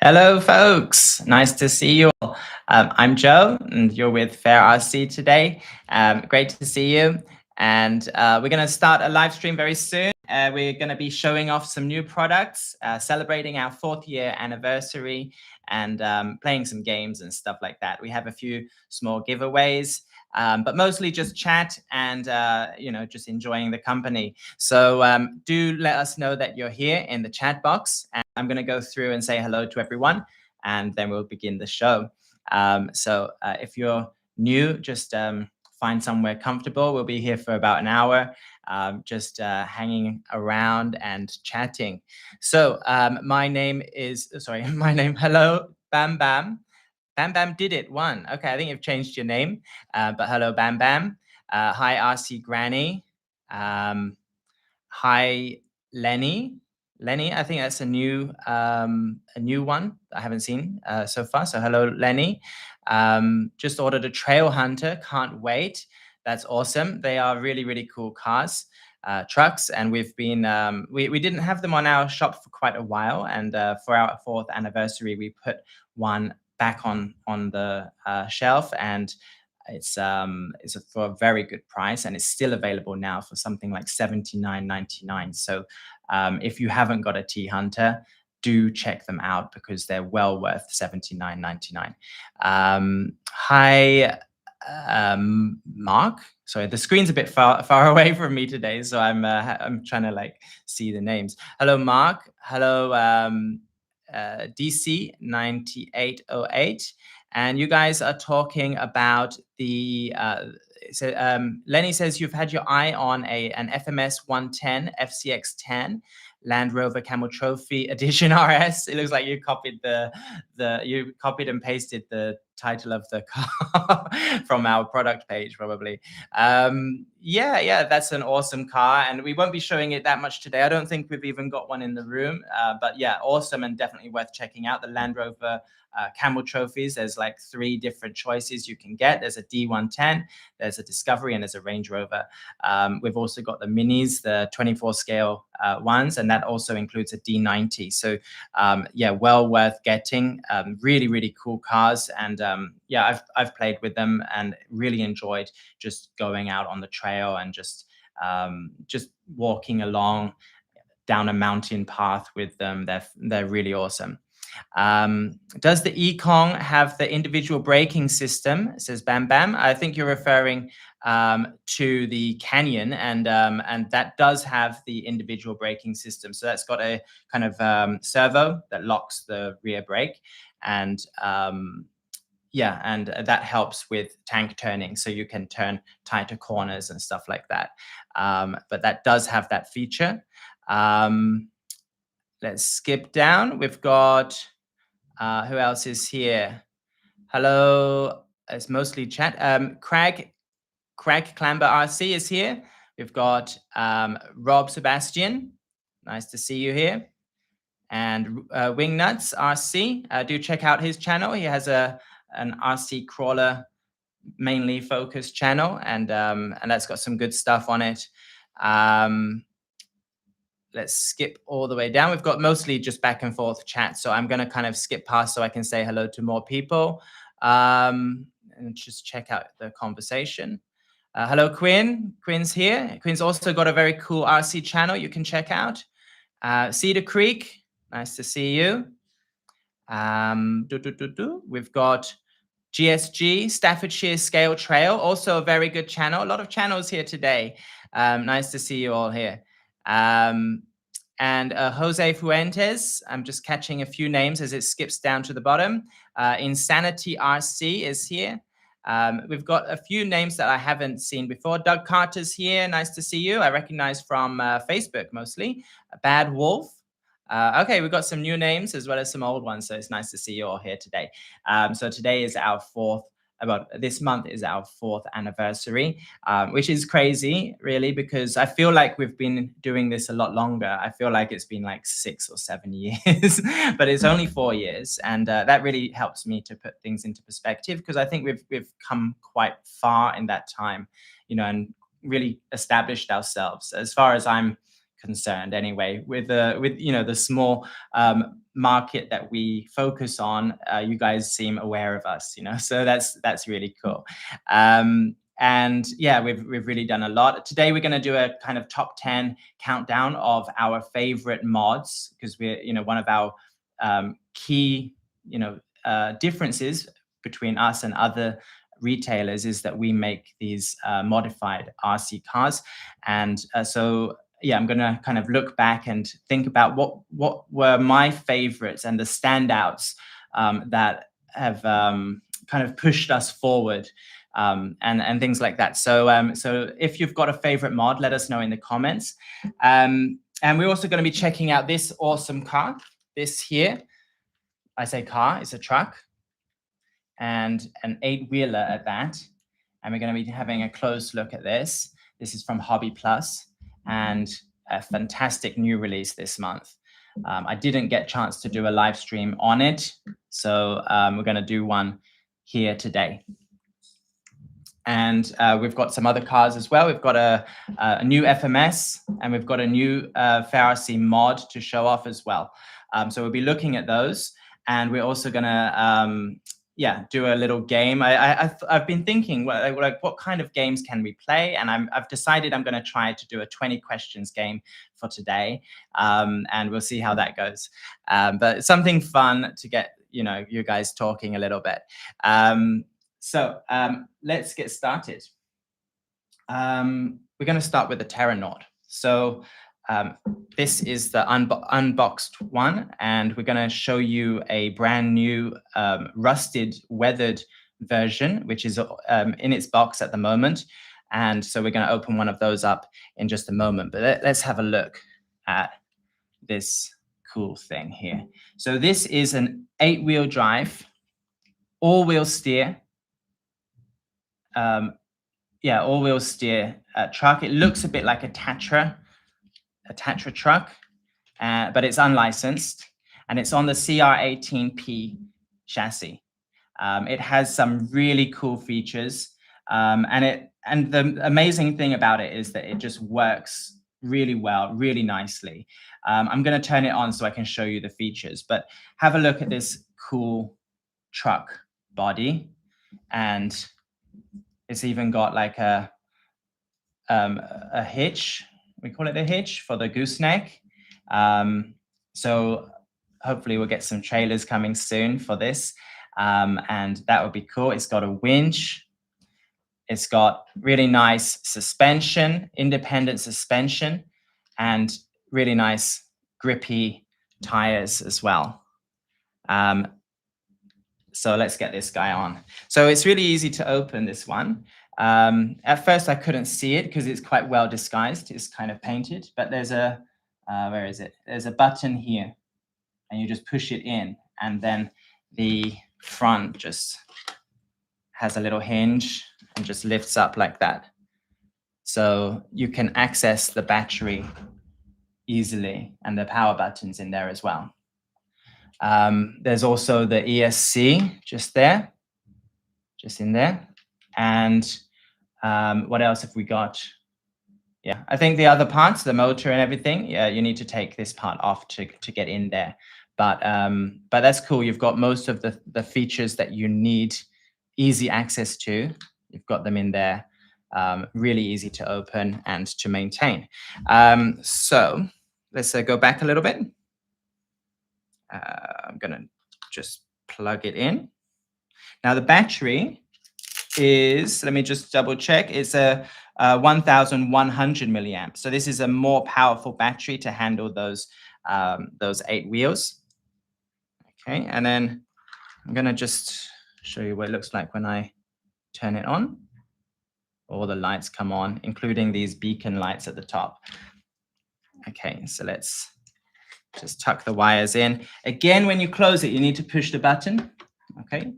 Hello, folks. Nice to see you all. I'm Joe, and you're with Fair RC today. Great to see you. And we're going to start a live stream very soon. We're going to be showing off some new products, celebrating our 4th-year anniversary, and playing some games and stuff like that. We have a few small giveaways. But mostly just chat and just enjoying the company. So do let us know that you're here in the chat box, and I'm going to go through and say hello to everyone, and then we'll begin the show. So if you're new, just find somewhere comfortable. We'll be here for about an hour, just hanging around and chatting. So hello, Bam Bam. Bam Bam did it, won. Okay, I think you've changed your name, but hello, Bam Bam. Hi, RC Granny. Hi, Lenny. Lenny, I think that's a new one I haven't seen so far. So hello, Lenny. Just ordered a Trail Hunter. Can't wait. That's awesome. They are really, really cool cars. Trucks, and we've been we didn't have them on our shop for quite a while, and for our 4th anniversary we put one back on the shelf, and it's for a very good price, and it's still available now for something like $79.99. So if you haven't got a T Hunter, do check them out because they're well worth $79.99. Hi, Mark. Sorry, the screen's a bit far away from me today, so I'm trying to see the names. Hello, Mark. Hello, DC 9808, and you guys are talking about the. Lenny says you've had your eye on an FMS 110 FCX10 Land Rover Camel Trophy Edition RS. It looks like you copied you copied and pasted the title of the car from our product page, probably. Yeah, that's an awesome car, and we won't be showing it that much today. I don't think we've even got one in the room, but yeah, awesome and definitely worth checking out. The Land Rover Camel Trophies, there's like 3 different choices you can get. There's a D110, there's a Discovery, and there's a Range Rover. We've also got the Minis, the 24 scale ones, and that also includes a D90. So yeah, well worth getting. Really, really cool cars, and yeah, I've played with them and really enjoyed just going out on the trail and just walking along down a mountain path with them. They're really awesome. Does the Ekong have the individual braking system? Says Bam Bam. I think you're referring to the Canyon, and that does have the individual braking system. So that's got a kind of servo that locks the rear brake, and yeah, and that helps with tank turning, so you can turn tighter corners and stuff like that. But that does have that feature. Let's skip down. We've got, who else is here? Hello, it's mostly chat. Craig Clamber RC is here. We've got Rob Sebastian. Nice to see you here. And Wingnuts RC. Do check out his channel. He has an RC crawler mainly focused channel, and that's got some good stuff on it. Let's skip all the way down. We've got mostly just back and forth chat, so I'm going to kind of skip past so I can say hello to more people and just check out the conversation. Hello, Quinn. Quinn's here. Quinn's also got a very cool RC channel you can check out. Cedar Creek, nice to see you. We've got GSG, Staffordshire Scale Trail, also a very good channel. A lot of channels here today. Nice to see you all here. And Jose Fuentes, I'm just catching a few names as it skips down to the bottom. Insanity RC is here. We've got a few names that I haven't seen before. Doug Carter's here. Nice to see you. I recognize from Facebook mostly. Bad Wolf. Okay, we've got some new names as well as some old ones, so it's nice to see you all here today. So today is our this month is our 4th anniversary, which is crazy, really, because I feel like we've been doing this a lot longer. I feel like it's been like 6 or 7 years, but it's only 4 years, and that really helps me to put things into perspective, because I think we've come quite far in that time, and really established ourselves. As far as I'm concerned anyway. With the small market that we focus on, you guys seem aware of us, so that's really cool. And yeah, we've really done a lot. Today we're going to do a kind of top 10 countdown of our favorite mods, because we're, one of our key differences between us and other retailers is that we make these modified RC cars. And so yeah, I'm going to kind of look back and think about what were my favorites and the standouts that have kind of pushed us forward, and things like that. So so if you've got a favorite mod, let us know in the comments. And we're also going to be checking out this awesome car. This here, I say car, it's a truck, and an 8-wheeler at that. And we're going to be having a close look at this. This is from Hobby Plus, and a fantastic new release this month. I didn't get a chance to do a live stream on it, so we're going to do one here today. And we've got some other cars as well. We've got a new FMS, and we've got a new FairRC mod to show off as well. So we'll be looking at those, and we're also going to do a little game. I've been thinking, like what kind of games can we play? And I've decided I'm going to try to do a 20 questions game for today, and we'll see how that goes. But it's something fun to get you guys talking a little bit. So let's get started. We're going to start with the Terranaut. So this is the unboxed one, and we're going to show you a brand new rusted, weathered version, which is in its box at the moment. And so we're going to open one of those up in just a moment. But let's have a look at this cool thing here. So this is an 8-wheel drive, all-wheel steer. All-wheel steer truck. It looks a bit like a Tatra truck, but it's unlicensed, and it's on the CR18P chassis. It has some really cool features, and the amazing thing about it is that it just works really well, really nicely. I'm going to turn it on so I can show you the features, but have a look at this cool truck body, and it's even got like a hitch. We call it a hitch for the gooseneck. So hopefully we'll get some trailers coming soon for this, and that would be cool. It's got a winch. It's got really nice suspension, independent suspension, and really nice grippy tires as well. So let's get this guy on. So it's really easy to open this one. At first I couldn't see it because it's quite well disguised. It's kind of painted, but there's a, where is it? There's a button here, and you just push it in, and then the front just has a little hinge and just lifts up like that. So you can access the battery easily, and the power button's in there as well. There's also the ESC just there, just in there. And what else have we got? Yeah, I think the other parts, the motor and everything, yeah, you need to take this part off to get in there. But that's cool. You've got most of the features that you need easy access to. You've got them in there, really easy to open and to maintain. So let's go back a little bit. I'm going to just plug it in. Now the battery is, let me just double check, it's a 1100 milliamps. So this is a more powerful battery to handle those 8 wheels. Okay, and then I'm going to just show you what it looks like when I turn it on. All the lights come on, including these beacon lights at the top. Okay, so let's just tuck the wires in. Again, when you close it, you need to push the button. Okay.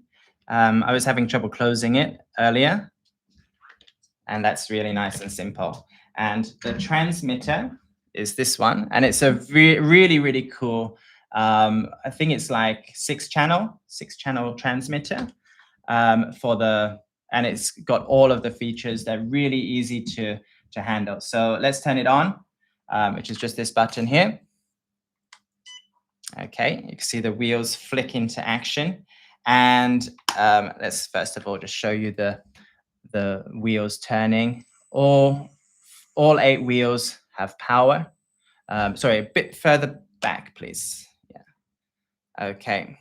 I was having trouble closing it earlier, and that's really nice and simple. And the transmitter is this one, and it's a really, really cool, I think it's like 6-channel transmitter and it's got all of the features. They're really easy to handle. So let's turn it on. which is just this button here. Okay, you can see the wheels flick into action. And let's first of all just show you the wheels turning. All 8 wheels have power. Sorry, a bit further back, please. Yeah. Okay.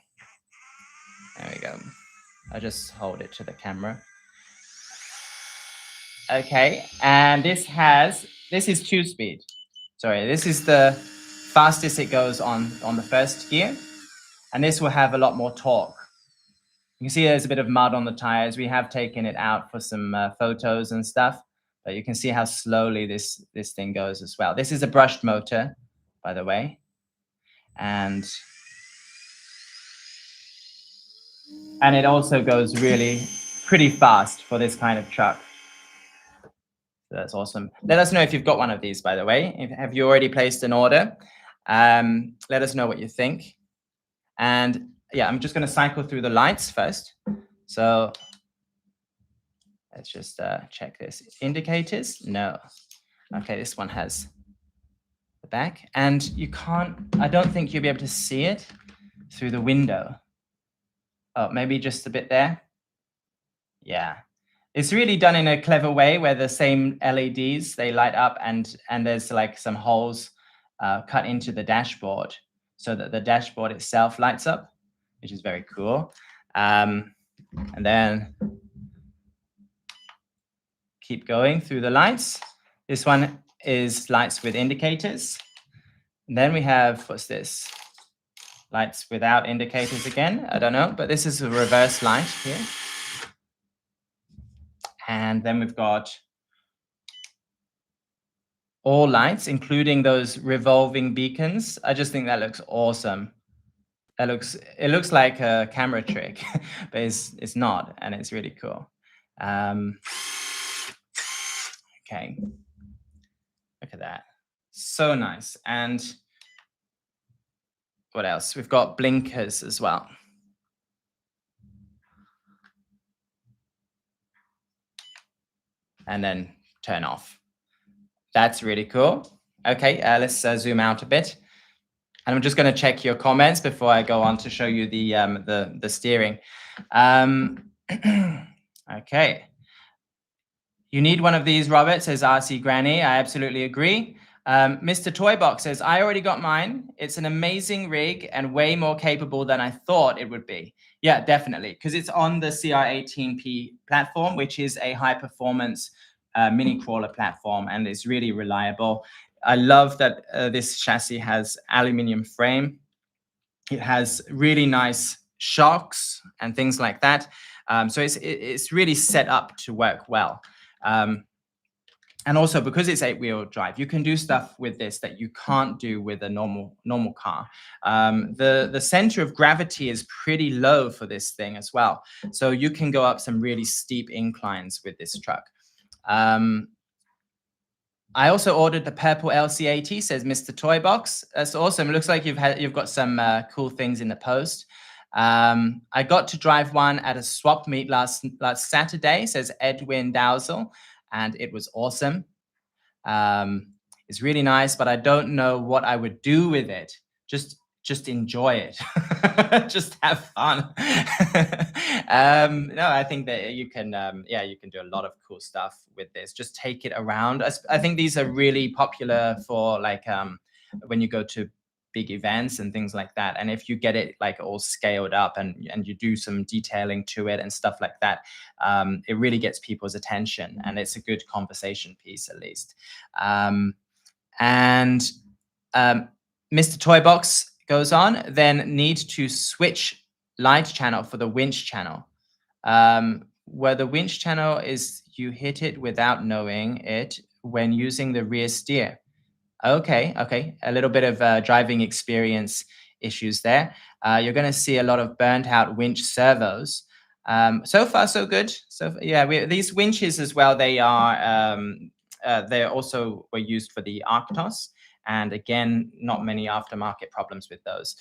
There we go. I'll just hold it to the camera. Okay, and this is 2-speed. Sorry, this is the fastest it goes on the first gear, and this will have a lot more torque. You can see there's a bit of mud on the tires. We have taken it out for some photos and stuff, but you can see how slowly this thing goes as well. This is a brushed motor, by the way, and it also goes really pretty fast for this kind of truck. So that's awesome. Let us know if you've got one of these, by the way. Have you already placed an order? Let us know what you think. And yeah, I'm just going to cycle through the lights first. So let's just check this. Indicators? No. Okay, this one has the back. And you can't, I don't think you'll be able to see it through the window. Oh, maybe just a bit there. Yeah. It's really done in a clever way where the same LEDs, they light up and there's like some holes cut into the dashboard so that the dashboard itself lights up, which is very cool. And then keep going through the lights. This one is lights with indicators. And then we have, what's this? Lights without indicators again. I don't know, but this is a reverse light here. And then we've got all lights, including those revolving beacons. I just think that looks awesome. It looks like a camera trick, but it's not, and it's really cool. Okay, look at that, so nice. And what else? We've got blinkers as well. And then turn off. That's really cool. Okay, let's zoom out a bit. And I'm just going to check your comments before I go on to show you the steering. Okay. You need one of these, Robert, says RC Granny. I absolutely agree. Mr. Toybox says, I already got mine. It's an amazing rig and way more capable than I thought it would be. Yeah, definitely, because it's on the CR18P platform, which is a high-performance mini crawler platform, and it's really reliable. I love that this chassis has aluminium frame. It has really nice shocks and things like that. So it's really set up to work well. And also, because it's 8-wheel drive, you can do stuff with this that you can't do with a normal car. The center of gravity is pretty low for this thing as well. So you can go up some really steep inclines with this truck. I also ordered the purple LC80, says Mr. Toybox. That's awesome. It looks like you've got some cool things in the post. I got to drive one at a swap meet last Saturday, says Edwin Dowsel, and it was awesome. It's really nice, but I don't know what I would do with it. Just enjoy it. Just have fun. No, I think that you can, you can do a lot of cool stuff with this. Just take it around. I think these are really popular for like when you go to big events and things like that. And if you get it like all scaled up and you do some detailing to it and stuff like that, it really gets people's attention, and it's a good conversation piece at least. Mr. Toybox goes on, then need to switch light channel for the winch channel. Where the winch channel is, you hit it without knowing it when using the rear steer. Okay. A little bit of driving experience issues there. You're going to see a lot of burnt out winch servos. So far, so good. So yeah, these winches as well, they are, they're also were used for the Arctos. And again, not many aftermarket problems with those.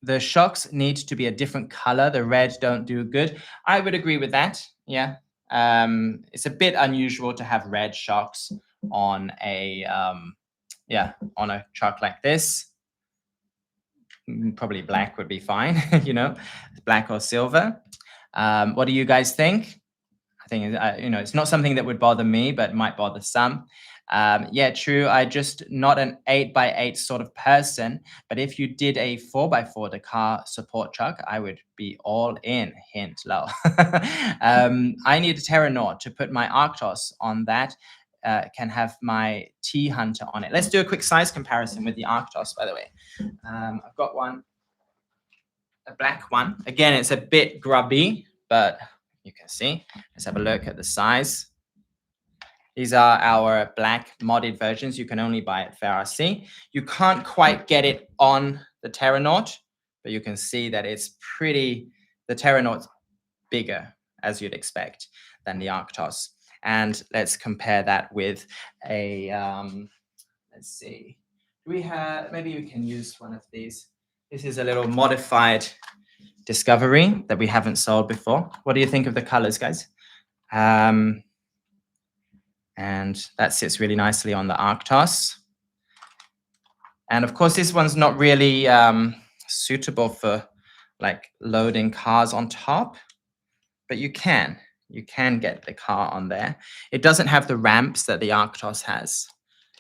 The shocks need to be a different color. The red don't do good. I would agree with that. Yeah. It's a bit unusual to have red shocks on a on a truck like this. Probably black would be fine, you know, black or silver. What do you guys think? I think it's not something that would bother me, but might bother some. Yeah, true. I just not an 8x8 sort of person, but if you did a 4x4 Dakar support truck, I would be all in. Hint, low. I need a Terranaut to put my Arctos on that. Can have my T Hunter on it. Let's do a quick size comparison with the Arctos, by the way. I've got one, a black one. Again, it's a bit grubby, but you can see. Let's have a look at the size. These are our black modded versions. You can only buy at FairRC. You can't quite get it on the Terranaut, but you can see that it's pretty, the Terranaut's bigger, as you'd expect, than the Arctos. And let's compare that with a, let's see, we have, maybe we can use one of these. This is a little modified Discovery that we haven't sold before. What do you think of the colors, guys? And that sits really nicely on the Arctos. And of course, this one's not really suitable for like loading cars on top, but you can get the car on there. It doesn't have the ramps that the Arctos has.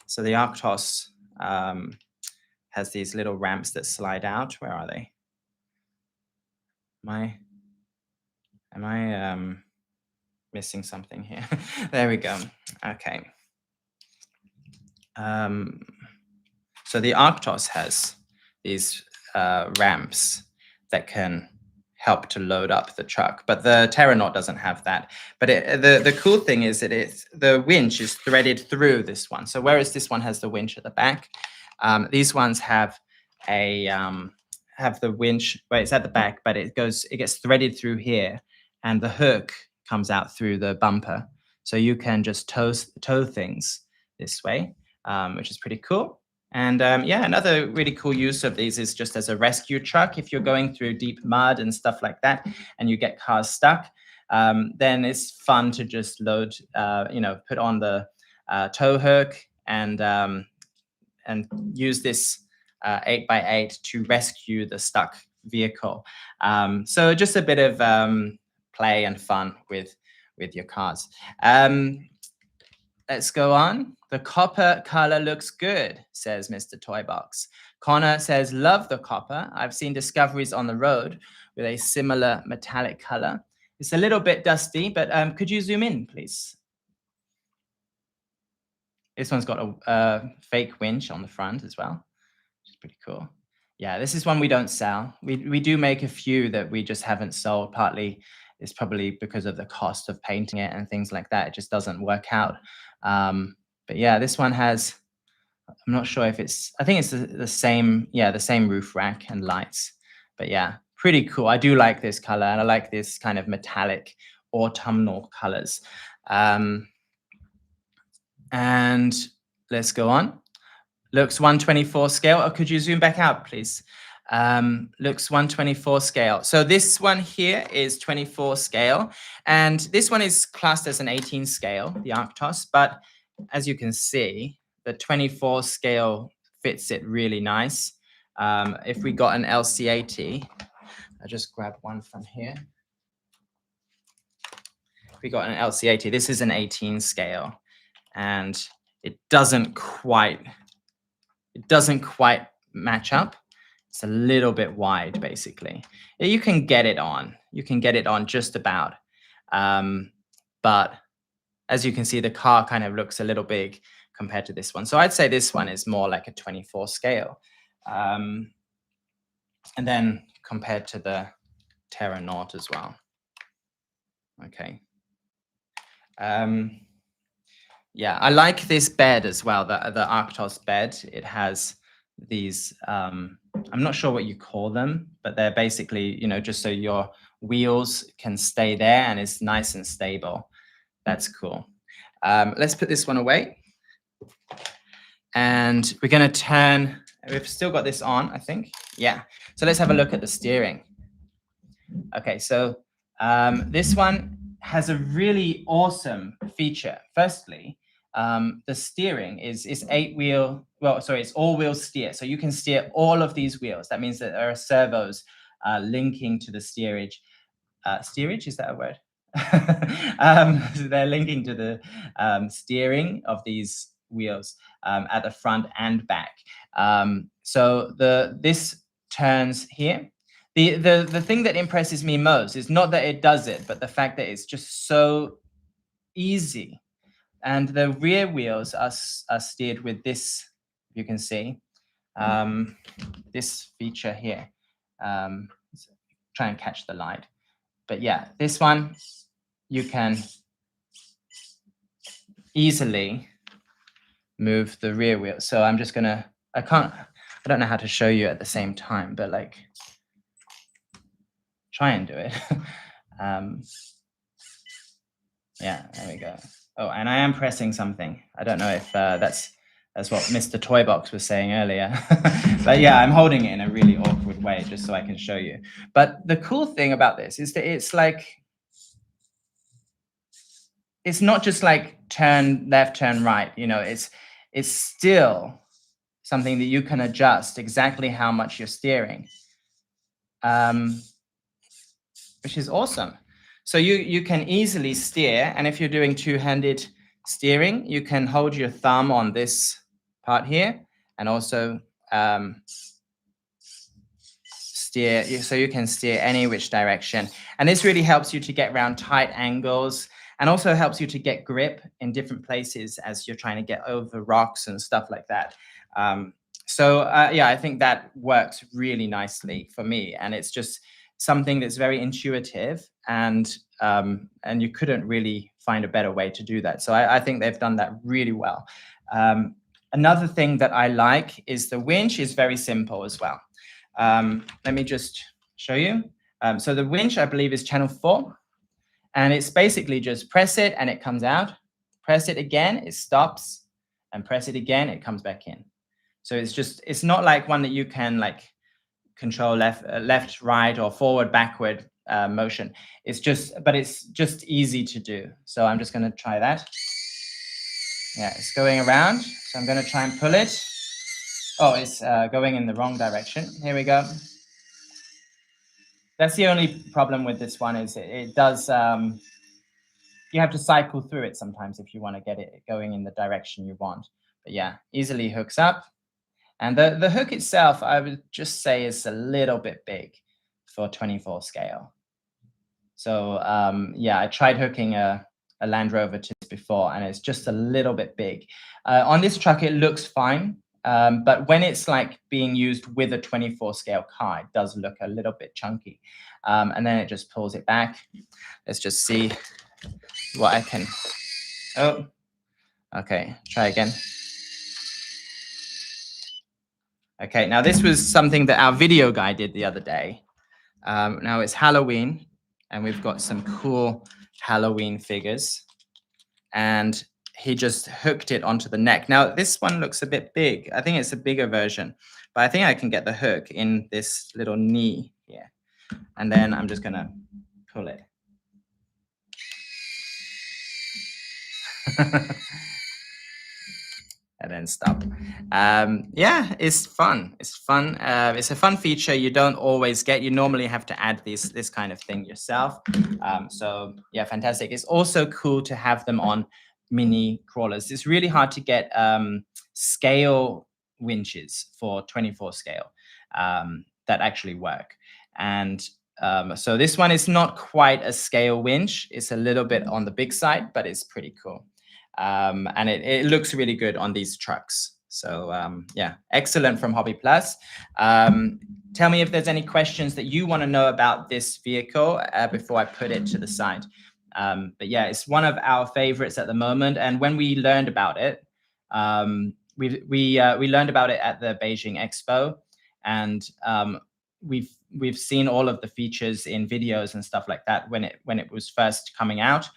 So the Arctos has these little ramps that slide out. Where are they? Am I missing something here? There we go. Okay. So the Arctos has these ramps that can help to load up the truck, but the Terranaut doesn't have that. But the cool thing is that the winch is threaded through this one. So whereas this one has the winch at the back, these ones have the winch, well, it's at the back, but it gets threaded through here, and the hook comes out through the bumper. So you can just tow things this way, which is pretty cool. And yeah, another really cool use of these is just as a rescue truck. If you're going through deep mud and stuff like that, and you get cars stuck, then it's fun to just load, put on the tow hook and use this 8x8 to rescue the stuck vehicle. So just a bit of play and fun with your cars. Let's go on. The copper color looks good, says Mr. Toybox. Connor says, love the copper. I've seen Discoveries on the road with a similar metallic color. It's a little bit dusty, but could you zoom in, please? This one's got a fake winch on the front as well, which is pretty cool. Yeah, this is one we don't sell. We do make a few that we just haven't sold. Partly it's probably because of the cost of painting it and things like that. It just doesn't work out. But yeah, this one has, I'm not sure if I think it's the same roof rack and lights. But yeah, pretty cool. I do like this color, and I like this kind of metallic autumnal colors. And let's go on. Looks 124 scale. Oh, could you zoom back out, please? Looks 124 scale. So this one here is 24 scale, and this one is classed as an 18 scale, the Arctos, but as you can see, the 24 scale fits it really nice. If we got an LC80, I'll just grab one from here. If we got an LC80, this is an 18 scale, and it doesn't quite match up. It's a little bit wide, basically. You can get it on. You can get it on just about. But as you can see, the car kind of looks a little big compared to this one. So I'd say this one is more like a 24 scale. And then compared to the Terranaut as well. Okay. Yeah, I like this bed as well, the Arctos bed. It has these, I'm not sure what you call them, but they're basically, just so your wheels can stay there and it's nice and stable. That's cool. Let's put this one away. And we're going to turn, we've still got this on, I think. Yeah. So let's have a look at the steering. Okay, so this one has a really awesome feature. Firstly, the steering is 8-wheel. Well, sorry, it's all-wheel steer. So you can steer all of these wheels. That means that there are servos linking to the steerage. Steerage, is that a word? So they're linking to the steering of these wheels at the front and back. So this turns here. The thing that impresses me most is not that it does it, but the fact that it's just so easy. And the rear wheels are steered with this, you can see, this feature here. Try and catch the light. But yeah, this one, you can easily move the rear wheel. So I'm just gonna, I don't know how to show you at the same time, but like, try and do it. Yeah, there we go. Oh, and I am pressing something. I don't know if that's what Mr. Toybox was saying earlier. But yeah, I'm holding it in a really awkward way just so I can show you. But the cool thing about this is that it's like, it's not just like turn left, turn right, you know, it's still something that you can adjust exactly how much you're steering, which is awesome. So you can easily steer, and if you're doing two-handed steering, you can hold your thumb on this part here and also steer, so you can steer any which direction. And this really helps you to get around tight angles and also helps you to get grip in different places as you're trying to get over rocks and stuff like that. Yeah, I think that works really nicely for me. And it's just something that's very intuitive, and you couldn't really find a better way to do that. So I think they've done that really well. Another thing that I like is the winch is very simple as well. Let me just show you. So the winch, I believe, is channel 4. And it's basically just press it and it comes out. Press it again, it stops. And press it again, it comes back in. So it's not like one that you can like control left, right, or forward, backward motion. It's just easy to do. So I'm just going to try that. Yeah, it's going around. So I'm going to try and pull it. Oh, it's going in the wrong direction. Here we go. That's the only problem with this one, is it does, you have to cycle through it sometimes if you want to get it going in the direction you want. But yeah, easily hooks up. And the hook itself, I would just say, is a little bit big for 24 scale. So yeah, I tried hooking a Land Rover to this before, and it's just a little bit big. On this truck, it looks fine. But when it's like being used with a 24 scale car, it does look a little bit chunky. And then it just pulls it back. Let's just see what I can. Oh, okay, try again. Okay, now this was something that our video guy did the other day. Now it's Halloween, and we've got some cool Halloween figures. And he just hooked it onto the neck. Now, this one looks a bit big. I think it's a bigger version, but I think I can get the hook in this little knee here. And then I'm just gonna pull it. And then stop. Yeah, it's fun. It's fun. It's a fun feature you don't always get. You normally have to add this kind of thing yourself. So yeah, fantastic. It's also cool to have them on mini crawlers. It's really hard to get scale winches for 24 scale that actually work. And so this one is not quite a scale winch. It's a little bit on the big side, but it's pretty cool. And it looks really good on these trucks. So yeah, excellent from Hobby Plus. Tell me if there's any questions that you want to know about this vehicle before I put it to the side. But yeah, it's one of our favorites at the moment. And when we learned about it, we learned about it at the Beijing Expo, and we've seen all of the features in videos and stuff like that when it was first coming out.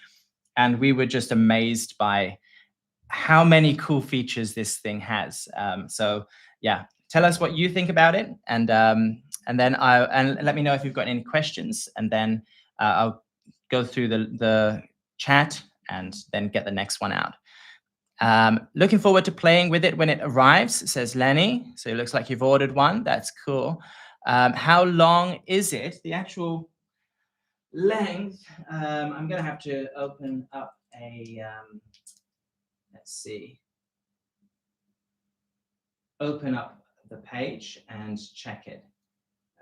And we were just amazed by how many cool features this thing has. So yeah, tell us what you think about it, and then let me know if you've got any questions, and then I'll go through the chat and then get the next one out. Looking forward to playing with it when it arrives, says Lenny. So it looks like you've ordered one. That's cool. How long is it? The actual length, I'm going to have to open up a, let's see, open up the page and check it.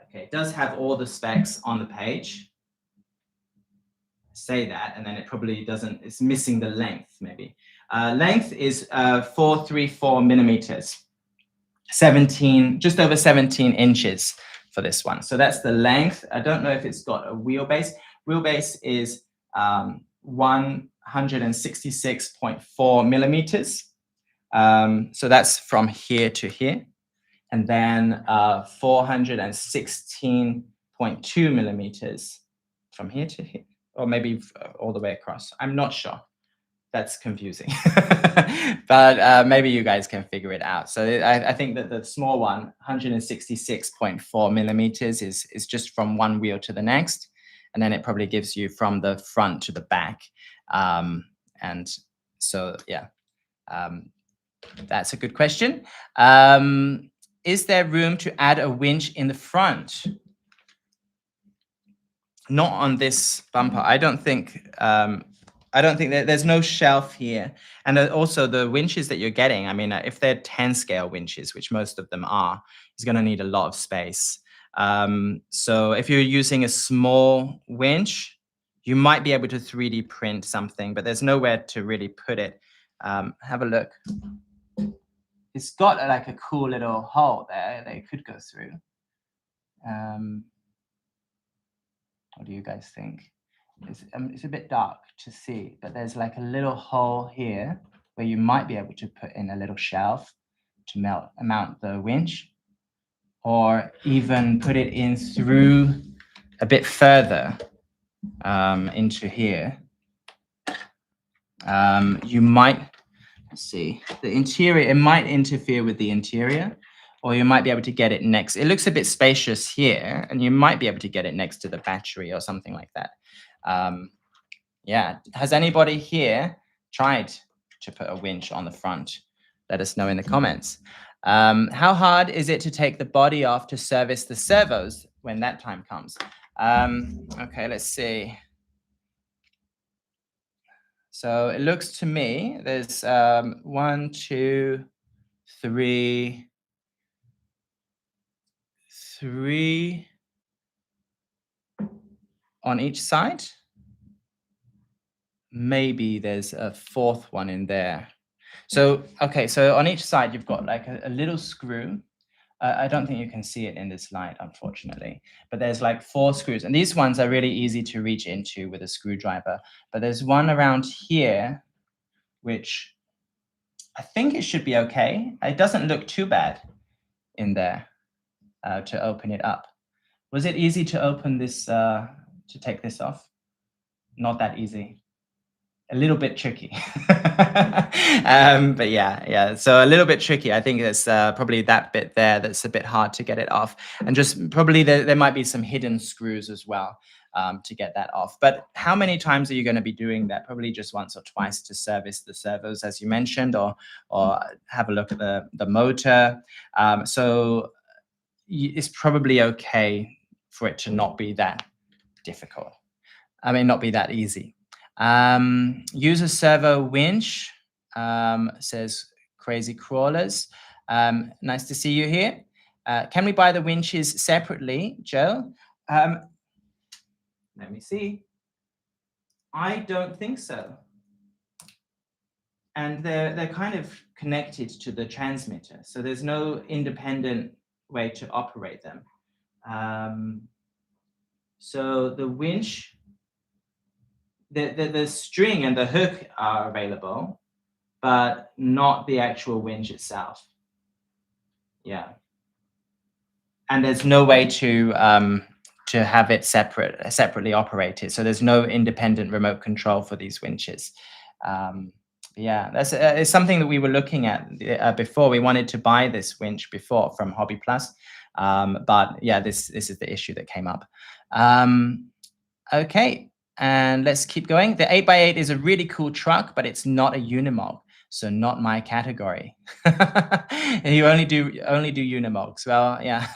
Okay, it does have all the specs on the page. Say that, and then it probably doesn't, it's missing the length maybe. Length is 434 millimeters, 17, just over 17 inches for this one. So that's the length. I don't know if it's got a wheelbase. Wheelbase is 166.4 millimeters. So that's from here to here. And then 416.2 millimeters from here to here, or maybe all the way across. I'm not sure. That's confusing. But maybe you guys can figure it out. So I think that the small one, 166.4 millimeters, is just from one wheel to the next. And then it probably gives you from the front to the back. And so, yeah, that's a good question. Is there room to add a winch in the front? Not on this bumper. I don't think there's no shelf here. And also the winches that you're getting, I mean, if they're 10 scale winches, which most of them are, it's going to need a lot of space. So if you're using a small winch, you might be able to 3D print something, but there's nowhere to really put it. Have a look. It's got like a cool little hole there that it could go through. What do you guys think? It's a bit dark to see, but there's like a little hole here where you might be able to put in a little shelf to mount the winch, or even put it in through a bit further into here. You might, let's see, the interior, it might interfere with the interior, or you might be able to get it next. It looks a bit spacious here, and you might be able to get it next to the battery or something like that. Yeah, has anybody here tried to put a winch on the front? Let us know in the comments. How hard is it to take the body off to service the servos when that time comes? Okay, let's see. So it looks to me there's 1, 2, 3 on each side. Maybe there's a fourth one in there. So, okay, so on each side, you've got like a little screw. I don't think you can see it in this light, unfortunately, but there's like 4 screws, and these ones are really easy to reach into with a screwdriver. But there's one around here, which I think it should be okay. It doesn't look too bad in there to open it up. Was it easy to open this, to take this off? Not that easy. A little bit tricky. But yeah. So a little bit tricky. I think there's probably that bit there that's a bit hard to get it off. And just probably there might be some hidden screws as well to get that off. But how many times are you going to be doing that? Probably just once or twice to service the servos, as you mentioned, or have a look at the motor. So it's probably okay for it to not be that difficult. I mean, not be that easy. Use a servo winch, says Crazy Crawlers. Nice to see you here. Can we buy the winches separately, Joe? Let me see. I don't think so. And they're kind of connected to the transmitter, so there's no independent way to operate them. So the winch, the string and the hook are available, but not the actual winch itself. Yeah. And there's no way to have it separately operated. So there's no independent remote control for these winches. Yeah, that's it's something that we were looking at before. We wanted to buy this winch before from Hobby Plus, but yeah, this is the issue that came up. Okay, and let's keep going. The 8x8 is a really cool truck, but it's not a Unimog. so not my category. And you only do Unimogs. Well, yeah.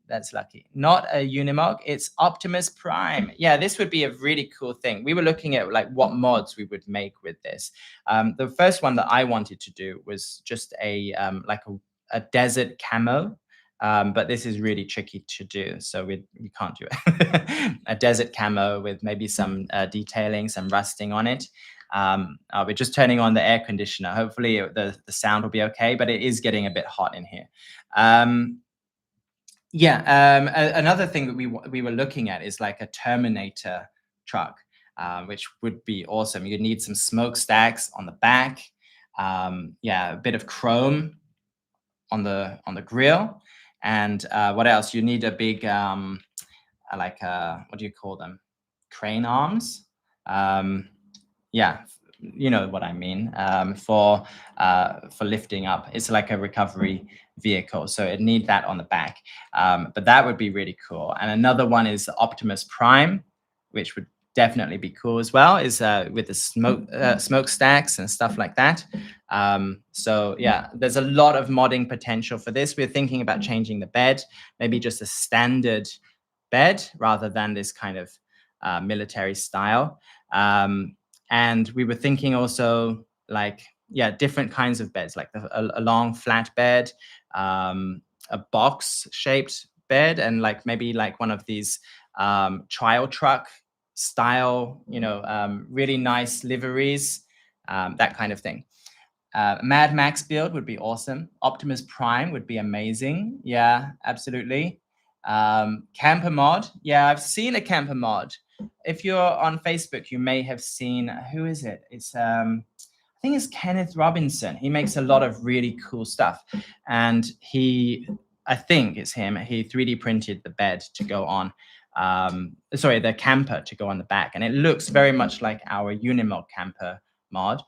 That's lucky. Not a Unimog, it's Optimus Prime. Yeah, this would be a really cool thing. We were looking at like what mods we would make with this. The first one that I wanted to do was just a like a desert camo. But this is really tricky to do, so we can't do it. A desert camo with maybe some detailing, some rusting on it. We're just turning on the air conditioner. Hopefully the sound will be okay, but it is getting a bit hot in here. Another thing that we were looking at is like a Terminator truck, which would be awesome. You need some smokestacks on the back. A bit of chrome on the grill. And what else? You need a big, what do you call them? Crane arms. You know what I mean, for lifting up. It's like a recovery vehicle, so it need that on the back. But that would be really cool. And another one is Optimus Prime, which would definitely be cool as well, is with the smokestacks and stuff like that. So yeah, there's a lot of modding potential for this. We're thinking about changing the bed, maybe just a standard bed rather than this kind of military style. And we were thinking also like, different kinds of beds, like a long flat bed, a box shaped bed, and like maybe like one of these trial truck style, really nice liveries, that kind of thing. Mad Max build would be awesome. Optimus Prime would be amazing. Yeah, absolutely. Camper mod. Yeah, I've seen a camper mod. If you're on Facebook, you may have seen, who is it? It's I think it's Kenneth Robinson. He makes a lot of really cool stuff. And I think it's him, he 3D printed the bed to go on, the camper to go on the back. And it looks very much like our Unimog camper mod,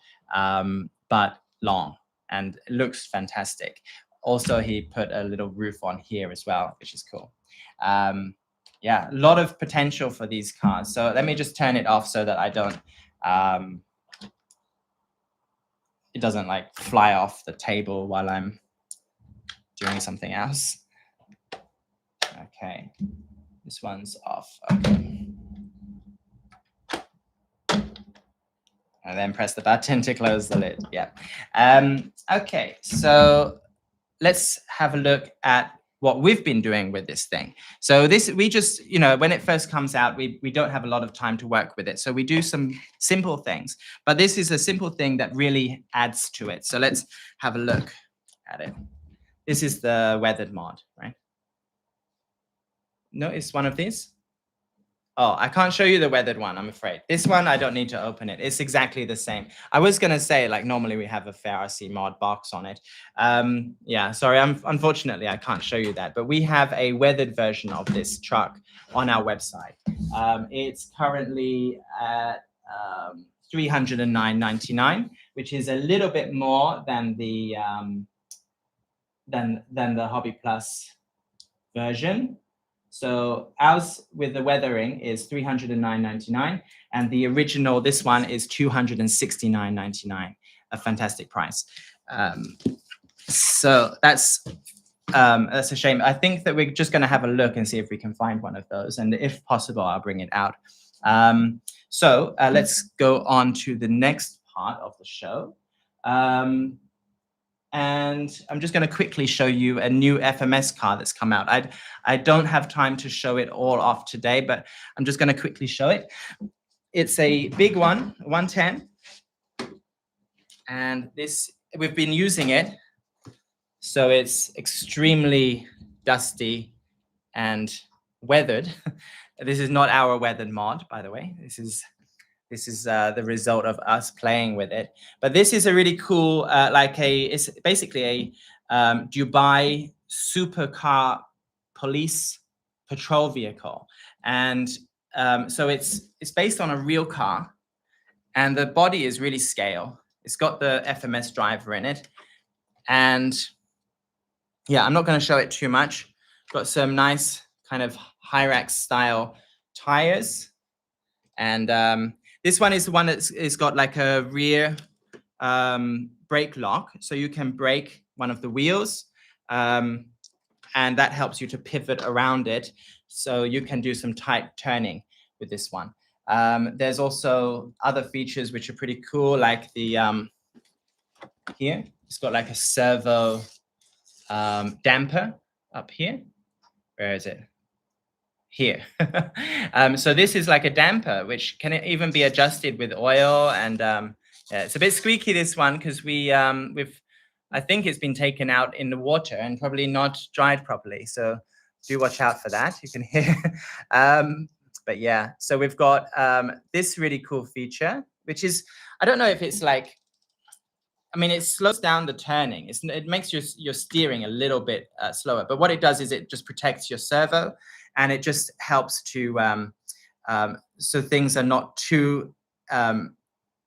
but long, and it looks fantastic. Also, he put a little roof on here as well, which is cool. A lot of potential for these cars. So let me just turn it off so that I don't, it doesn't like fly off the table while I'm doing something else. Okay, this one's off. Okay. And then press the button to close the lid. Yeah. Okay, so let's have a look at what we've been doing with this thing. So we just, when it first comes out, we don't have a lot of time to work with it. So we do some simple things, but this is a simple thing that really adds to it. So let's have a look at it. This is the weathered mod, right? No, it's one of these. Oh, I can't show you the weathered one, I'm afraid. This one, I don't need to open it. It's exactly the same. I was going to say, like, normally we have a FairRC mod box on it. Sorry, unfortunately, I can't show you that. But we have a weathered version of this truck on our website. It's currently at $309.99, which is a little bit more than the Hobby Plus version. So ours with the weathering is $309.99, and the original, this one, is $269.99, a fantastic price. So that's a shame. I think that we're just going to have a look and see if we can find one of those, and if possible, I'll bring it out. So let's go on to the next part of the show. And I'm just going to quickly show you a new FMS car that's come out. I don't have time to show it all off today, but I'm just going to quickly show it. It's a big one, 110. And we've been using it, so it's extremely dusty and weathered. This is not our weathered mod, by the way. This is the result of us playing with it. But this is a really cool, it's basically a Dubai supercar police patrol vehicle. And so it's based on a real car, and the body is really scale. It's got the FMS driver in it. And yeah, I'm not going to show it too much. Got some nice kind of Hyrax style tires. And this one is the one that's got like a rear brake lock, so you can brake one of the wheels, and that helps you to pivot around it, so you can do some tight turning with this one. There's also other features which are pretty cool, like the here it's got like a servo damper up here. Where is it? Here. So this is like a damper, which can even be adjusted with oil. And yeah, it's a bit squeaky, this one, because I think it's been taken out in the water and probably not dried properly. So do watch out for that. You can hear. But yeah, so we've got this really cool feature, which is, I don't know if it's like, I mean, it slows down the turning. It makes your steering a little bit slower. But what it does is it just protects your servo, and it just helps to so things are not too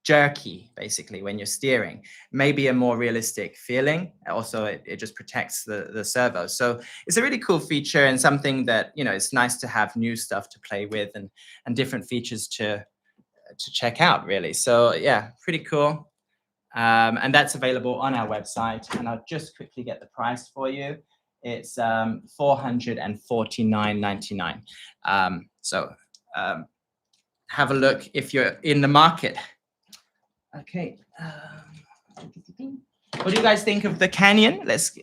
jerky, basically, when you're steering. Maybe a more realistic feeling. Also, it just protects the servo. So it's a really cool feature, and something that, you know, it's nice to have new stuff to play with, and different features to check out, really. So yeah, pretty cool. And that's available on our website. And I'll just quickly get the price for you. It's $449.99. So have a look if you're in the market. Okay. What do you guys think of the Canyon? Let's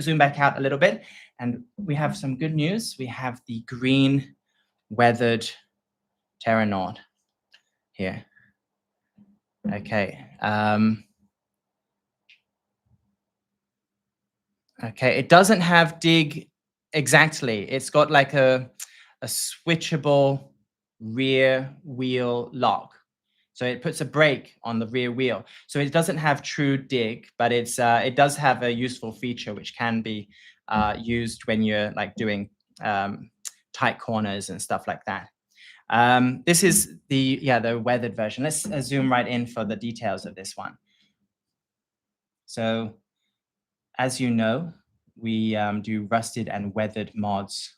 zoom back out a little bit. And we have some good news. We have the green weathered Terranaut here. Okay. Okay, it doesn't have dig exactly. It's got like a switchable rear wheel lock. So it puts a brake on the rear wheel. So it doesn't have true dig, but it does have a useful feature which can be used when you're like doing tight corners and stuff like that. This is the weathered version. Let's zoom right in for the details of this one. So, as you know, we do rusted and weathered mods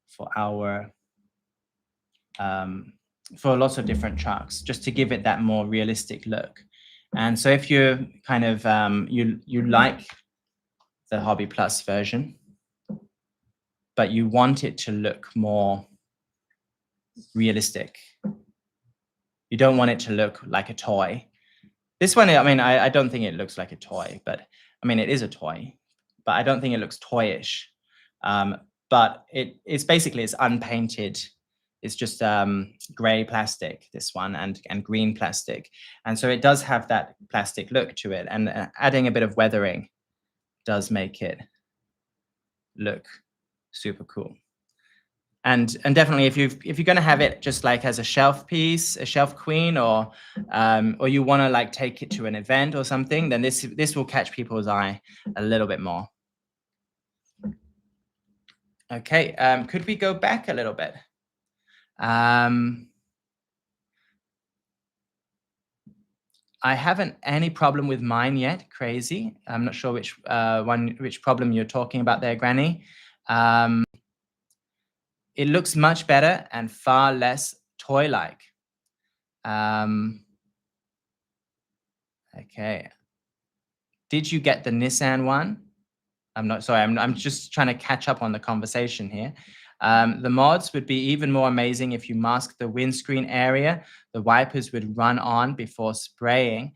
for our for lots of different trucks, just to give it that more realistic look. And so, if you're kind of you like the Hobby Plus version, but you want it to look more realistic, you don't want it to look like a toy. This one, I mean, I don't think it looks like a toy, but I mean, it is a toy, but I don't think it looks toyish. But it's basically, it's unpainted. It's just gray plastic, this one, and green plastic. And so it does have that plastic look to it. And adding a bit of weathering does make it look super cool. And definitely, if you're going to have it just like as a shelf piece, a shelf queen, or you want to like take it to an event or something, then this will catch people's eye a little bit more. Okay, could we go back a little bit? I haven't any problem with mine yet. Crazy. I'm not sure which problem you're talking about there, Granny. It looks much better and far less toy-like. Okay. Did you get the Nissan one? I'm not sorry. I'm just trying to catch up on the conversation here. The mods would be even more amazing if you mask the windscreen area. The wipers would run on before spraying.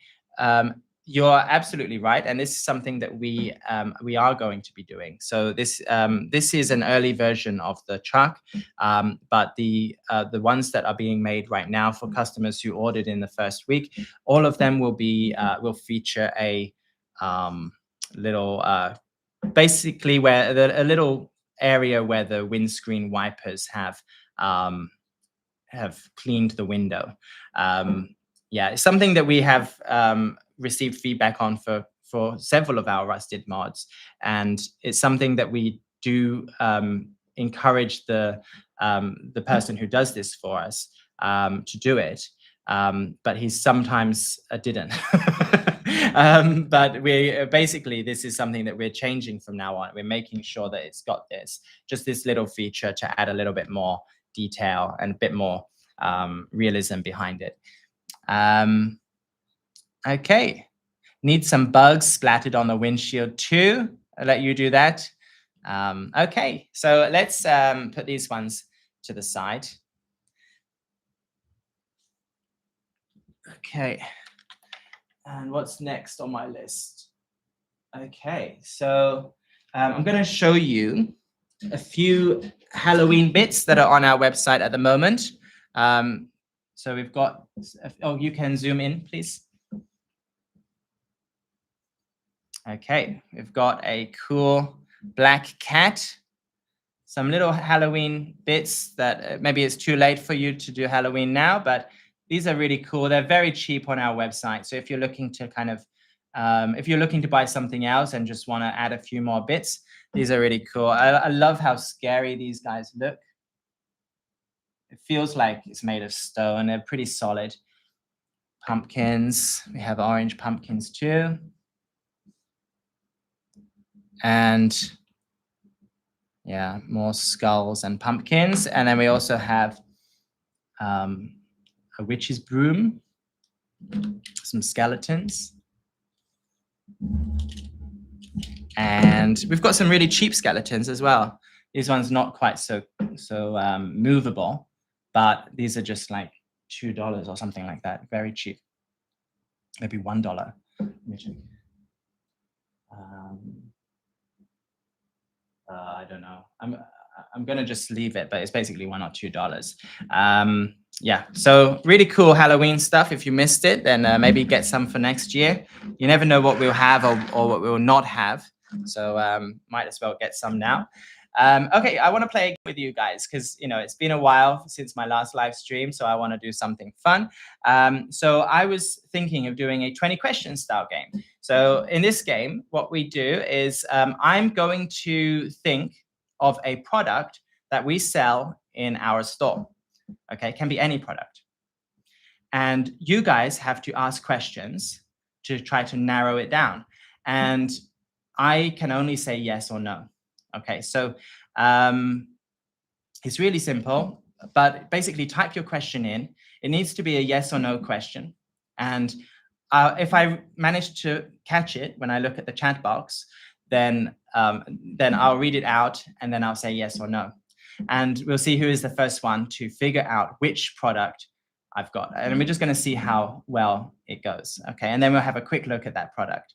You're absolutely right, and this is something that we are going to be doing. So this is an early version of the truck, but the ones that are being made right now for customers who ordered in the first week, all of them will feature a little basically where a little area where the windscreen wipers have cleaned the window. Yeah, it's something that we have received feedback on for several of our rusted mods, and it's something that we do encourage the person who does this for us to do it, but he sometimes didn't. But we basically, this is something that we're changing from now on. We're making sure that it's got just this little feature to add a little bit more detail and a bit more realism behind it. Okay. Need some bugs splattered on the windshield too. I'll let you do that. Okay, so let's put these ones to the side. Okay, and what's next on my list? Okay, so I'm going to show you a few Halloween bits that are on our website at the moment. So we've got, oh, you can zoom in, please. Okay, we've got a cool black cat, some little Halloween bits that maybe it's too late for you to do Halloween now, but these are really cool. They're very cheap on our website. So if you're looking to kind of, if you're looking to buy something else and just want to add a few more bits, these are really cool. I love how scary these guys look. It feels like it's made of stone. They're pretty solid. Pumpkins. We have orange pumpkins too. And yeah, more skulls and pumpkins. And then we also have a witch's broom, some skeletons. And we've got some really cheap skeletons as well. These ones not quite so movable, but these are just like $2 or something like that. Very cheap. Maybe $1. Let me check. I don't know. I'm gonna just leave it, but it's basically $1 or $2. Yeah, so really cool Halloween stuff. If you missed it, then maybe get some for next year. You never know what we'll have or what we will not have. So might as well get some now. Okay, I want to play with you guys because it's been a while since my last live stream, so I want to do something fun. So I was thinking of doing a 20 question style game. So in this game, what we do is I'm going to think of a product that we sell in our store. Okay, it can be any product. And you guys have to ask questions to try to narrow it down. And I can only say yes or no. Okay, so it's really simple, but basically type your question in. It needs to be a yes or no question. And if I manage to catch it when I look at the chat box, then I'll read it out and then I'll say yes or no. And we'll see who is the first one to figure out which product I've got. And we're just going to see how well it goes. Okay, and then we'll have a quick look at that product.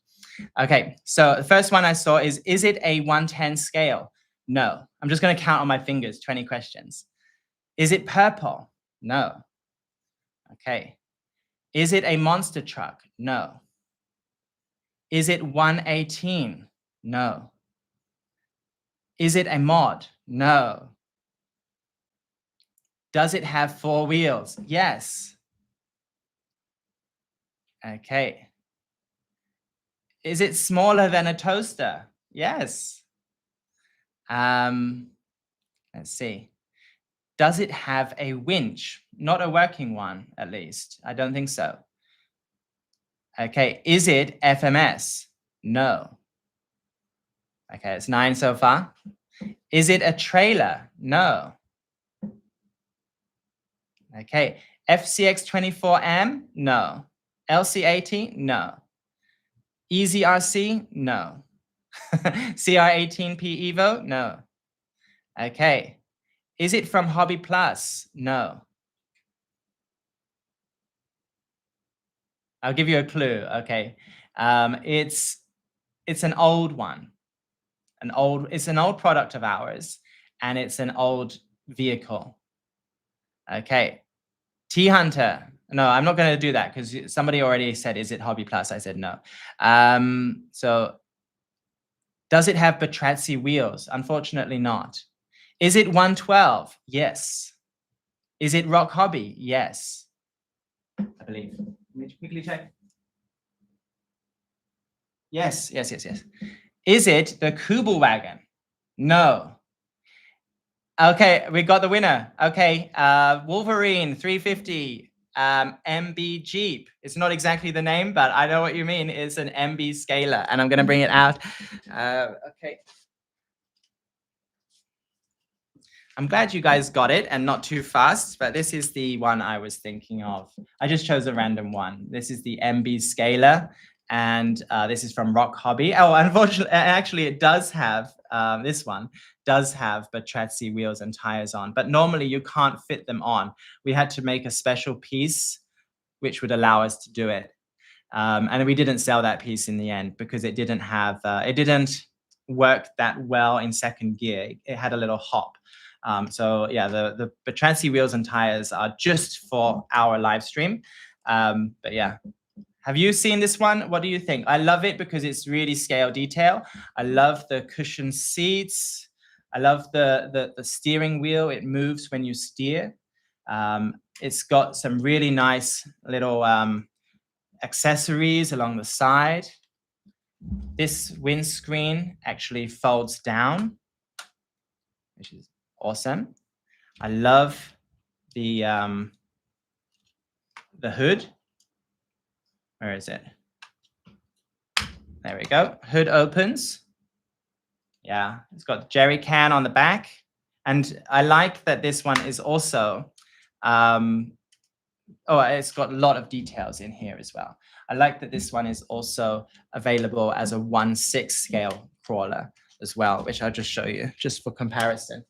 Okay, so the first one I saw is it a 1-10 scale? No. I'm just going to count on my fingers, 20 questions. Is it purple? No. Okay. Is it a monster truck? No. Is it 118? No. Is it a mod? No. Does it have 4 wheels? Yes. Okay. Is it smaller than a toaster? Yes. Let's see. Does it have a winch? Not a working one, at least. I don't think so. Okay. Is it FMS? No. Okay, it's 9 so far. Is it a trailer? No. Okay. FCX24M? No. LC80? No. EZRC? No. CR18P Evo? No. Okay. Is it from Hobby Plus? No. I'll give you a clue. Okay. It's an old one. It's an old product of ours, and it's an old vehicle. Okay. T Hunter. No, I'm not going to do that because somebody already said, is it Hobby Plus? I said no. So does it have Batrazzi wheels? Unfortunately not. Is it 112? Yes. Is it Rock Hobby? Yes. I believe. Let me quickly check. Yes. Is it the Kubel wagon? No. Okay, we got the winner. Okay, Wolverine 350 MB Jeep. It's not exactly the name, but I know what you mean. It's an MB scaler, and I'm going to bring it out. Okay. I'm glad you guys got it and not too fast, but this is the one I was thinking of. I just chose a random one. This is the MB Scaler, and this is from Rock Hobby. Oh, unfortunately, actually, it does have, this one does have Bertrezzi wheels and tires on, but normally you can't fit them on. We had to make a special piece which would allow us to do it. And we didn't sell that piece in the end because it didn't have, it didn't work that well in second gear. It had a little hop. So yeah, the Bertrezzi wheels and tires are just for our live stream. But yeah, have you seen this one? What do you think? I love it because it's really scale detail. I love the cushion seats. I love the steering wheel. It moves when you steer. It's got some really nice little accessories along the side. This windscreen actually folds down, which is awesome. I love the hood. Where is it? There we go. Hood opens. Yeah, it's got the jerry can on the back. And I like that this one is also, it's got a lot of details in here as well. I like that this one is also available as a 1/6 scale crawler as well, which I'll just show you just for comparison.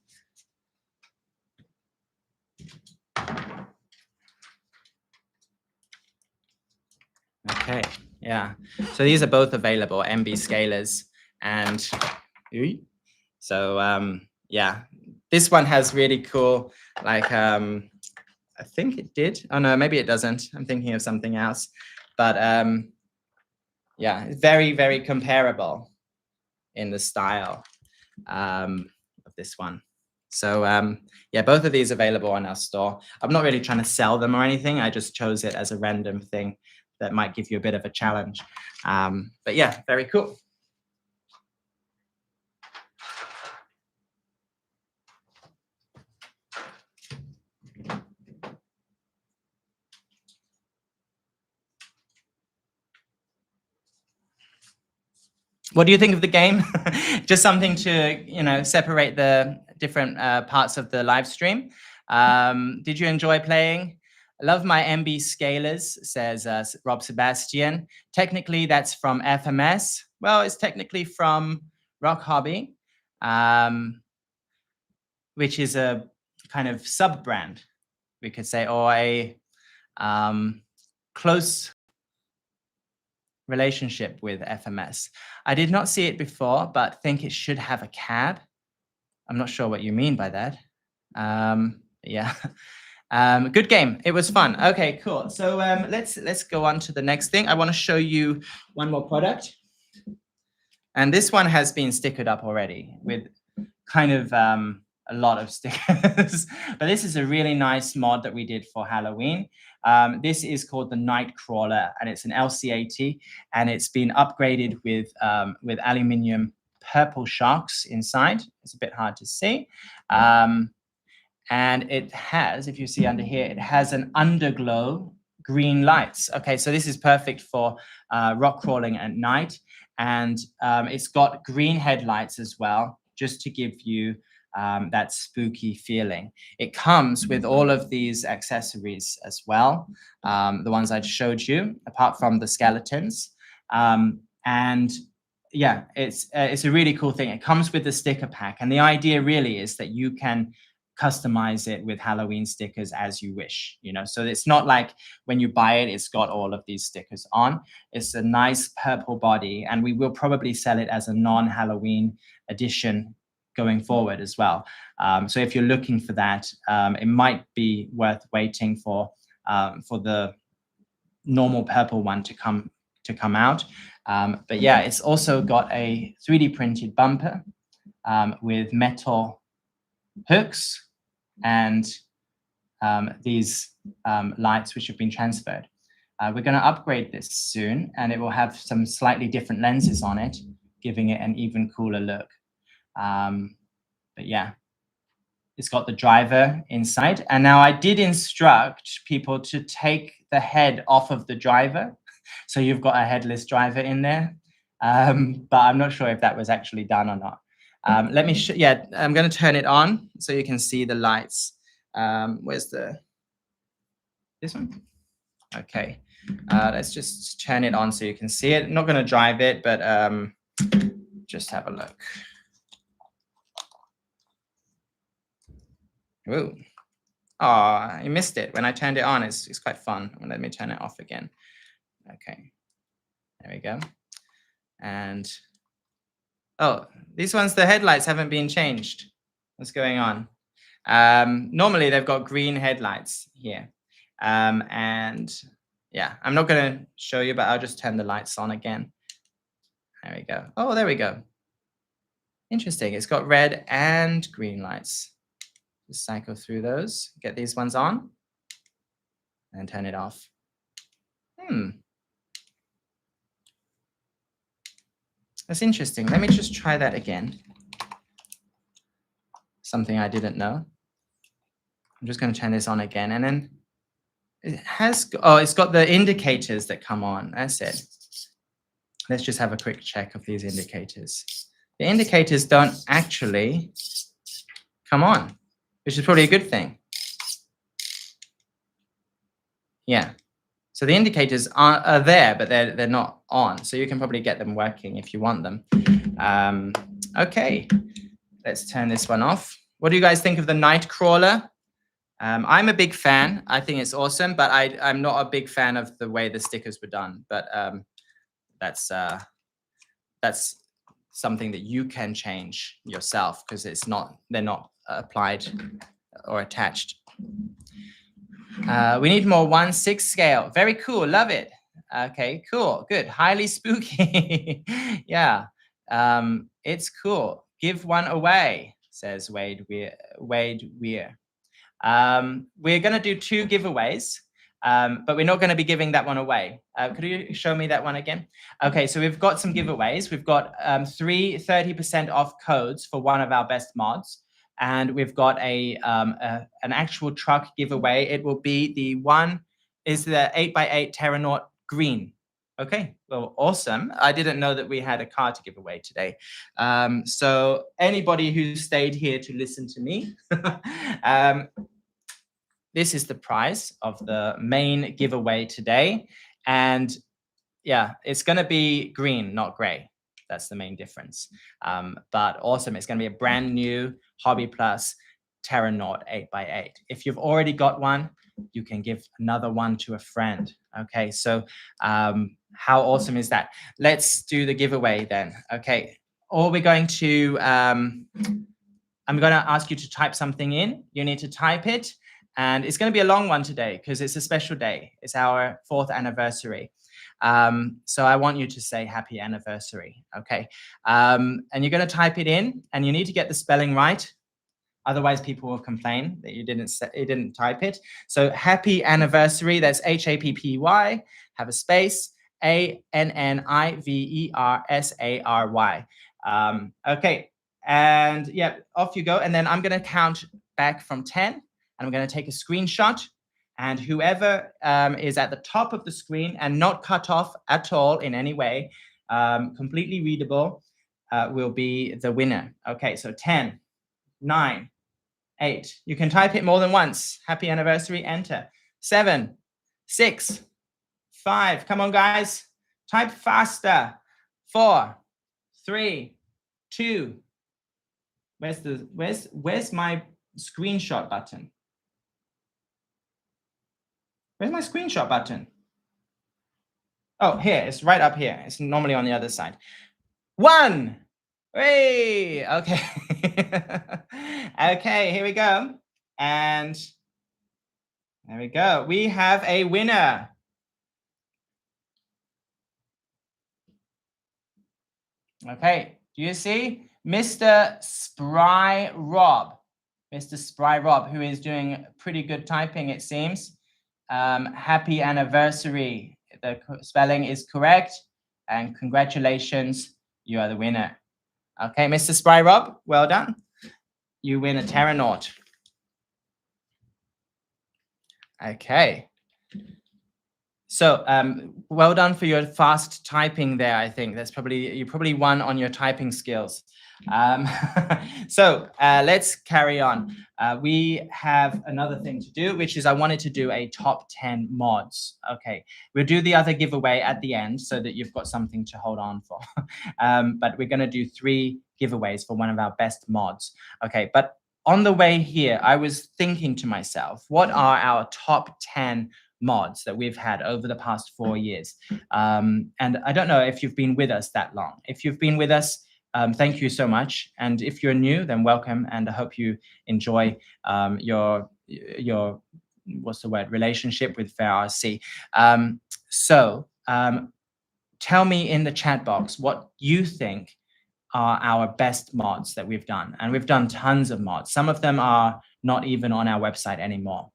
Okay, yeah. So these are both available, MB Scalers. And so, yeah, this one has really cool, like, I think it did. Oh no, maybe it doesn't. I'm thinking of something else. But yeah, it's very, very comparable in the style of this one. So yeah, both of these available on our store. I'm not really trying to sell them or anything. I just chose it as a random thing that might give you a bit of a challenge. But yeah, very cool. What do you think of the game? Just something to, separate the different parts of the live stream. Did you enjoy playing? I love my MB Scalers, says Rob Sebastian. Technically, that's from FMS. Well, it's technically from Rock Hobby, which is a kind of sub-brand, we could say, or a close relationship with FMS. I did not see it before, but think it should have a cab. I'm not sure what you mean by that. Yeah. Good game. It was fun. Okay, cool. So let's go on to the next thing. I want to show you one more product. And this one has been stickered up already with kind of a lot of stickers. But this is a really nice mod that we did for Halloween. This is called the Nightcrawler, and it's an LCAT, and it's been upgraded with aluminium purple shocks inside. It's a bit hard to see. And it has, if you see under here, it has an underglow green lights. Okay, so this is perfect for rock crawling at night. And it's got green headlights as well, just to give you that spooky feeling. It comes with all of these accessories as well, the ones I showed you, apart from the skeletons. And yeah, it's a really cool thing. It comes with the sticker pack, and the idea really is that you can customize it with Halloween stickers as you wish, so it's not like when you buy it, it's got all of these stickers on. It's a nice purple body, and we will probably sell it as a non-Halloween edition going forward as well. So if you're looking for that, it might be worth waiting for the normal purple one to come out. But yeah, it's also got a 3D printed bumper with metal hooks and these lights which have been transferred. We're going to upgrade this soon, and it will have some slightly different lenses on it, giving it an even cooler look. But yeah, it's got the driver inside. And now I did instruct people to take the head off of the driver. So you've got a headless driver in there. But I'm not sure if that was actually done or not. Let me yeah, I'm going to turn it on so you can see the lights. Where's this one? Okay. Let's just turn it on so you can see it. I'm not going to drive it, but just have a look. Ooh. Oh, I missed it. When I turned it on, it's quite fun. Let me turn it off again. Okay. There we go. And oh, these ones, the headlights haven't been changed. What's going on? Normally they've got green headlights here. And yeah, I'm not going to show you, but I'll just turn the lights on again. There we go. Oh, there we go. Interesting. It's got red and green lights. Just cycle through those, get these ones on, and turn it off. That's interesting. Let me just try that again. Something I didn't know. I'm just going to turn this on again, and then it has, oh, it's got the indicators that come on. That's it. Let's just have a quick check of these indicators. The indicators don't actually come on, which is probably a good thing. Yeah. So the indicators are there, but they're not on. So you can probably get them working if you want them. Okay, let's turn this one off. What do you guys think of the Nightcrawler? I'm a big fan. I think it's awesome, but I'm not a big fan of the way the stickers were done. But that's something that you can change yourself because they're not applied or attached. We need more 1/6 scale. Very cool. Love it. Okay, cool. Good. Highly spooky. Yeah. It's cool. Give one away, says Wade Weir. We're going to do 2 giveaways, but we're not going to be giving that one away. Could you show me that one again? Okay, so we've got some giveaways. We've got 3 30% off codes for one of our best mods. And we've got an actual truck giveaway. It will be the 8x8 Terranaut Green. Okay, well, awesome. I didn't know that we had a car to give away today. So anybody who stayed here to listen to me, this is the prize of the main giveaway today. And yeah, it's going to be green, not gray. That's the main difference. But awesome. It's going to be a brand new Hobby Plus Terranaut 8x8. If you've already got one, you can give another one to a friend. Okay, so how awesome is that? Let's do the giveaway then. Okay, all we're going to, I'm going to ask you to type something in. You need to type it. And it's going to be a long one today because it's a special day. It's our 4th anniversary. So I want you to say happy anniversary. Okay. And you're going to type it in and you need to get the spelling right. Otherwise people will complain that you didn't type it. So happy anniversary. That's HAPPY. Have a space. ANNIVERSARY. Okay. And yeah, off you go. And then I'm going to count back from 10 and I'm going to take a screenshot. And whoever is at the top of the screen and not cut off at all in any way, completely readable, will be the winner. Okay, so 10, 9, 8. You can type it more than once. Happy anniversary, enter. 7, 6, 5. Come on, guys. Type faster. 4, 3, 2. Where's my screenshot button? Where's my screenshot button? Oh, here. It's right up here. It's normally on the other side. 1. Hey, okay. Okay, here we go. And there we go. We have a winner. Okay, do you see? Mr. Spry Rob. Mr. Spry Rob, who is doing pretty good typing, it seems. Happy anniversary. The spelling is correct. And congratulations, you are the winner. Okay, Mr. Spry Rob, well done. You win a Terranaut. Okay. So well done for your fast typing there. I think you probably won on your typing skills. So let's carry on. We have another thing to do, which is I wanted to do a top 10 mods. Okay, we'll do the other giveaway at the end so that you've got something to hold on for. But we're going to do 3 giveaways for one of our best mods. Okay, but on the way here, I was thinking to myself, what are our top 10 mods that we've had over the past 4 years? And I don't know if you've been with us that long. If you've been with us, thank you so much. And if you're new, then welcome. And I hope you enjoy your what's the word, relationship with Fair RC. Tell me in the chat box what you think are our best mods that we've done. And we've done tons of mods. Some of them are not even on our website anymore.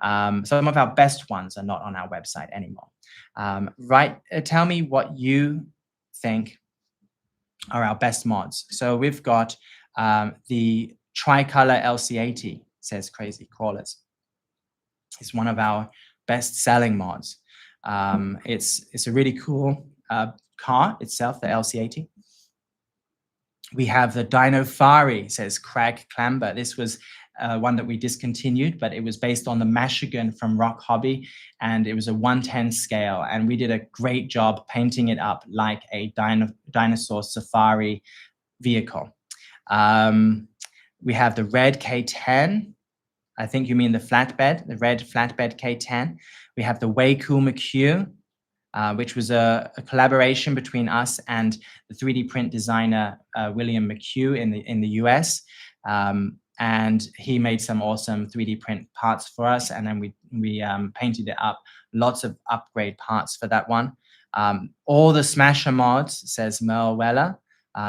Some of our best ones are not on our website anymore. Tell me what you think are our best mods. So we've got the Tricolor LC80, says Crazy Crawlers. It's one of our best-selling mods. It's a really cool car itself, the LC80. We have the Dinofari, says Craig Clamber. This was one that we discontinued, but it was based on the Mashigan from Rock Hobby, and it was a 110 scale, and we did a great job painting it up like a dinosaur safari vehicle. We have the red K10. I think you mean the flatbed, the red flatbed K10. We have the Way Cool McHugh, which was a collaboration between us and the 3D print designer William McHugh in the US. And he made some awesome 3D print parts for us, and then we painted it up. Lots of upgrade parts for that one. All the Smasher mods, says Merle Weller.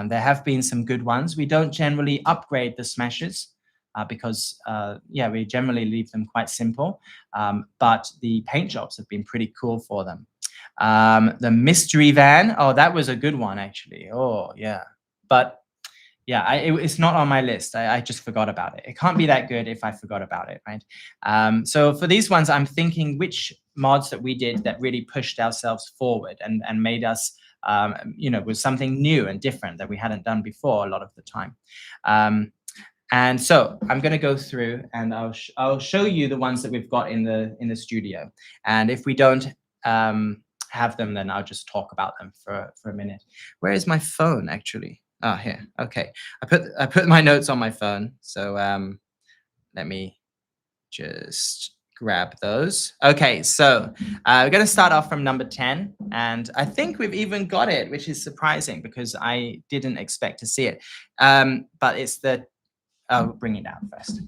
There have been some good ones. We don't generally upgrade the Smashers because, we generally leave them quite simple. But the paint jobs have been pretty cool for them. The mystery van, oh, that was a good one actually. Oh yeah, but yeah, it's not on my list. I just forgot about it. It can't be that good if I forgot about it, right? So for these ones, I'm thinking which mods that we did that really pushed ourselves forward and made us was something new and different that we hadn't done before a lot of the time. And so I'm going to go through and I'll show you the ones that we've got in the studio. And if we don't have them, then I'll just talk about them for a minute. Where is my phone actually? Oh, here. Okay. I put my notes on my phone. So let me just grab those. Okay, so we're going to start off from number 10. And I think we've even got it, which is surprising because I didn't expect to see it. But it's the, I'll bring it down first.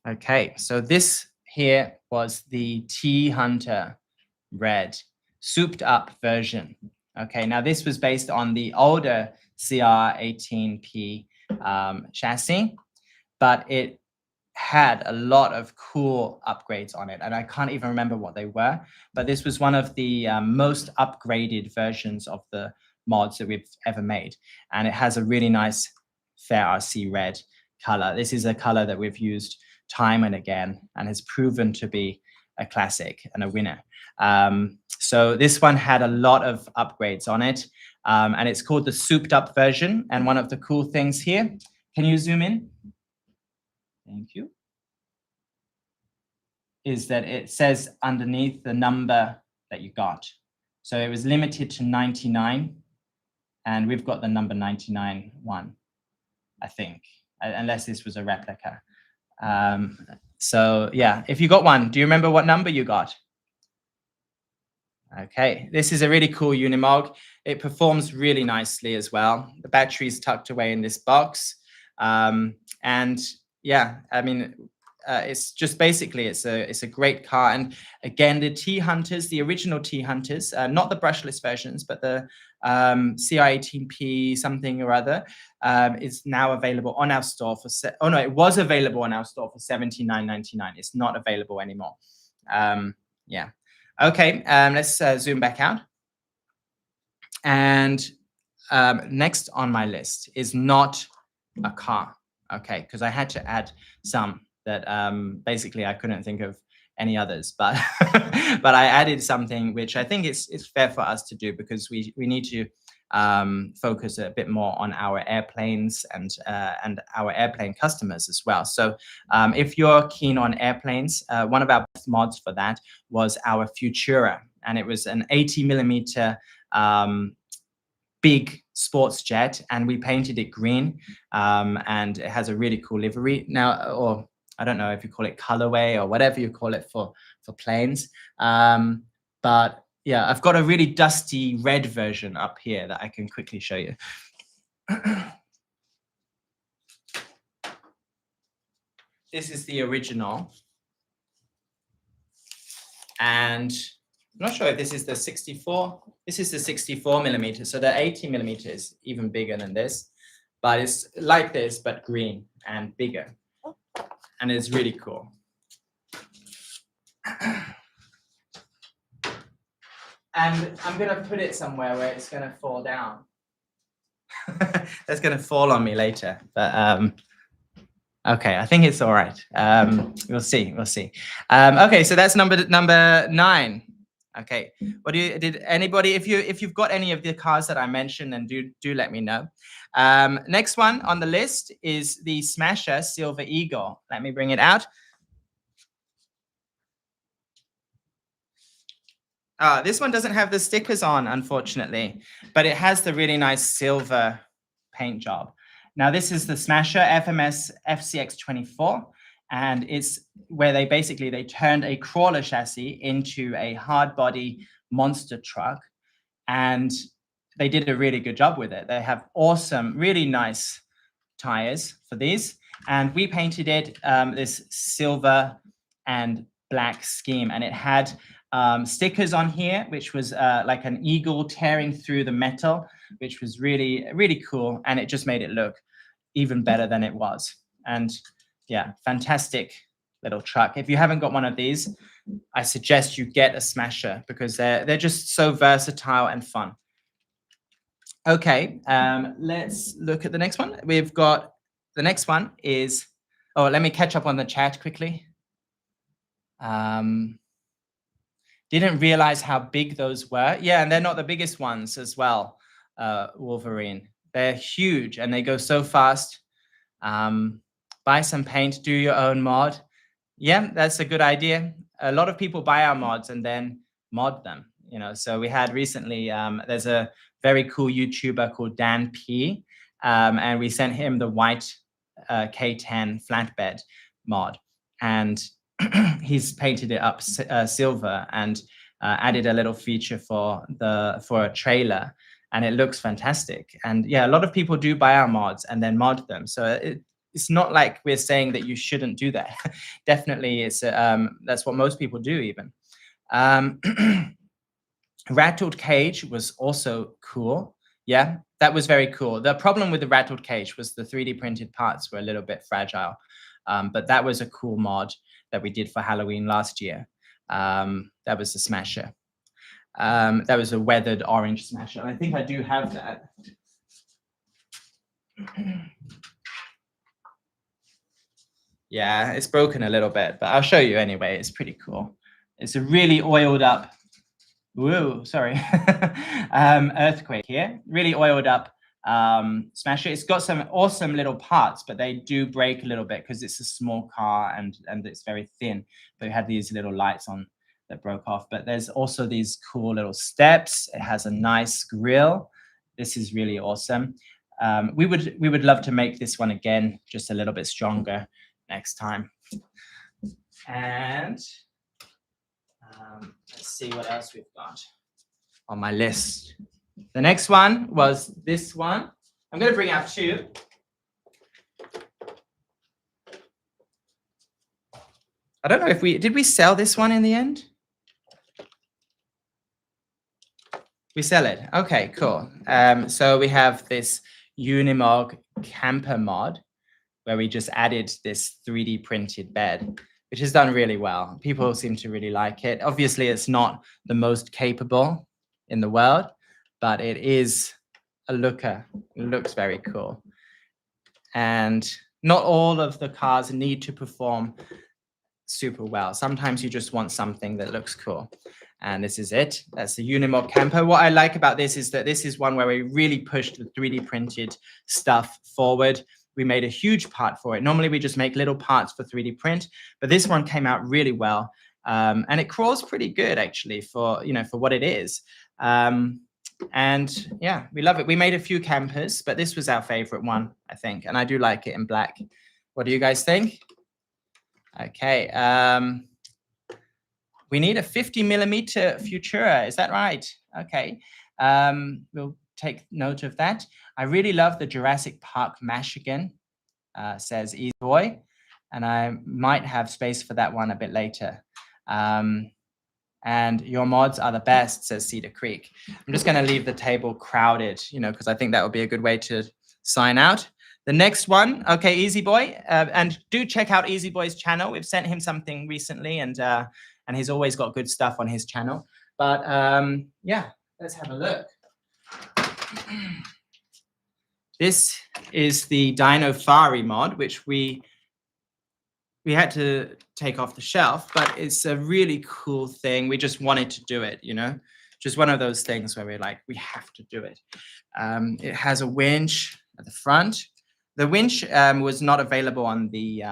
Okay, so this here was the T-Hunter Red souped up version. Okay, now this was based on the older CR18P chassis, but it had a lot of cool upgrades on it, and I can't even remember what they were, but this was one of the most upgraded versions of the mods that we've ever made, and it has a really nice Fair RC red color. This is a color that we've used time and again and has proven to be a classic and a winner. So this one had a lot of upgrades on it, and it's called the souped up version. And one of the cool things here, can you zoom in? Thank you. Is that it says underneath the number that you got. So it was limited to 99, and we've got the number 99 one, I think, unless this was a replica. So yeah, if you got one, do you remember what number you got? Okay, this is a really cool Unimog. It performs really nicely as well. The battery's tucked away in this box. And yeah, I mean, it's just basically, it's a great car. And again, the T-Hunters, the original T-Hunters, not the brushless versions, but the CR18P something or other, is now available on our store for, it was available on our store for $79.99. It's not available anymore. Yeah. Okay, let's zoom back out. And next on my list is not a car. Okay, because I had to add some that basically I couldn't think of any others, but but I added something which I think is fair for us to do because we need to focus a bit more on our airplanes and our airplane customers as well. So if you're keen on airplanes, one of our best mods for that was our Futura, and it was an 80 millimeter big sports jet, and we painted it green, and it has a really cool livery now, or I don't know if you call it colorway or whatever you call it for planes. But yeah, I've got a really dusty red version up here that I can quickly show you. This is the original, and I'm not sure if this is the 64. This is the 64 millimeter. So the 80 millimeter is even bigger than this, but it's like this, but green and bigger. And it's really cool. And I'm going to put it somewhere where it's going to fall down. That's going to fall on me later. But okay, I think it's all right. We'll see. We'll see. Okay, so that's number 9. Okay, what did anybody, if you've got any of the cars that I mentioned, then do let me know. Next one on the list is the Smasher Silver Eagle. Let me bring it out. This one doesn't have the stickers on, unfortunately, but it has the really nice silver paint job. Now, this is the Smasher FMS FCX24, and it's where they turned a crawler chassis into a hard body monster truck, and they did a really good job with it. They have awesome, really nice tires for these, and we painted it this silver and black scheme, and it had stickers on here, which was like an eagle tearing through the metal, which was really, really cool. And it just made it look even better than it was. And yeah, fantastic little truck. If you haven't got one of these, I suggest you get a Smasher because they're just so versatile and fun. Okay, let's look at the next one. We've got the next one is, oh, let me catch up on the chat quickly. Didn't realize how big those were. Yeah, and they're not the biggest ones as well, Wolverine. They're huge and they go so fast. Buy some paint, do your own mod. Yeah, that's a good idea. A lot of people buy our mods and then mod them, you know. So we had recently, there's a very cool YouTuber called Dan P, and we sent him the white K10 flatbed mod, and he's painted it up silver and added a little feature for a trailer, and it looks fantastic. And yeah, a lot of people do buy our mods and then mod them. So it's not like we're saying that you shouldn't do that. Definitely, it's that's what most people do even. Rattled cage was also cool. Yeah, that was very cool. The problem with the rattled cage was the 3D printed parts were a little bit fragile, but that was a cool mod that we did for Halloween last year. That was the Smasher. That was a weathered orange Smasher. I think I do have that. Yeah, it's broken a little bit, but I'll show you anyway. It's pretty cool. It's a really oiled up, whoa, sorry, earthquake here. Really oiled up Smasher. It's got some awesome little parts, but they do break a little bit because it's a small car and it's very thin. But it had these little lights on that broke off. But there's also these cool little steps. It has a nice grille. This is really awesome. We would love to make this one again, just a little bit stronger next time. And let's see what else we've got on my list. The next one was this one. I'm going to bring out 2. I don't know if did we sell this one in the end? We sell it. Okay, cool. So we have this Unimog camper mod where we just added this 3D printed bed, which is done really well. People seem to really like it. Obviously, it's not the most capable in the world, but it is a looker. It looks very cool. And not all of the cars need to perform super well. Sometimes you just want something that looks cool. And this is it. That's the Unimog camper. What I like about this is that this is one where we really pushed the 3D printed stuff forward. We made a huge part for it. Normally we just make little parts for 3D print, but this one came out really well. And it crawls pretty good actually for, for what it is. And yeah, we love it. We made a few campers, but this was our favorite one, I think. And I do like it in black. What do you guys think? Okay. We need a 50mm Futura. Is that right? Okay. We'll take note of that. I really love the Jurassic Park Mashigan, says Easy Boy. And I might have space for that one a bit later. And your mods are the best, says Cedar Creek. I'm just going to leave the table crowded, because I think that would be a good way to sign out. The next one, okay, Easy Boy, and do check out Easy Boy's channel. We've sent him something recently, and he's always got good stuff on his channel. But yeah, let's have a look. This is the Dino Fari mod, which we had to take off the shelf, but it's a really cool thing. We just wanted to do it, just one of those things where we're like, we have to do it. It has a winch at the front. The winch was not available on the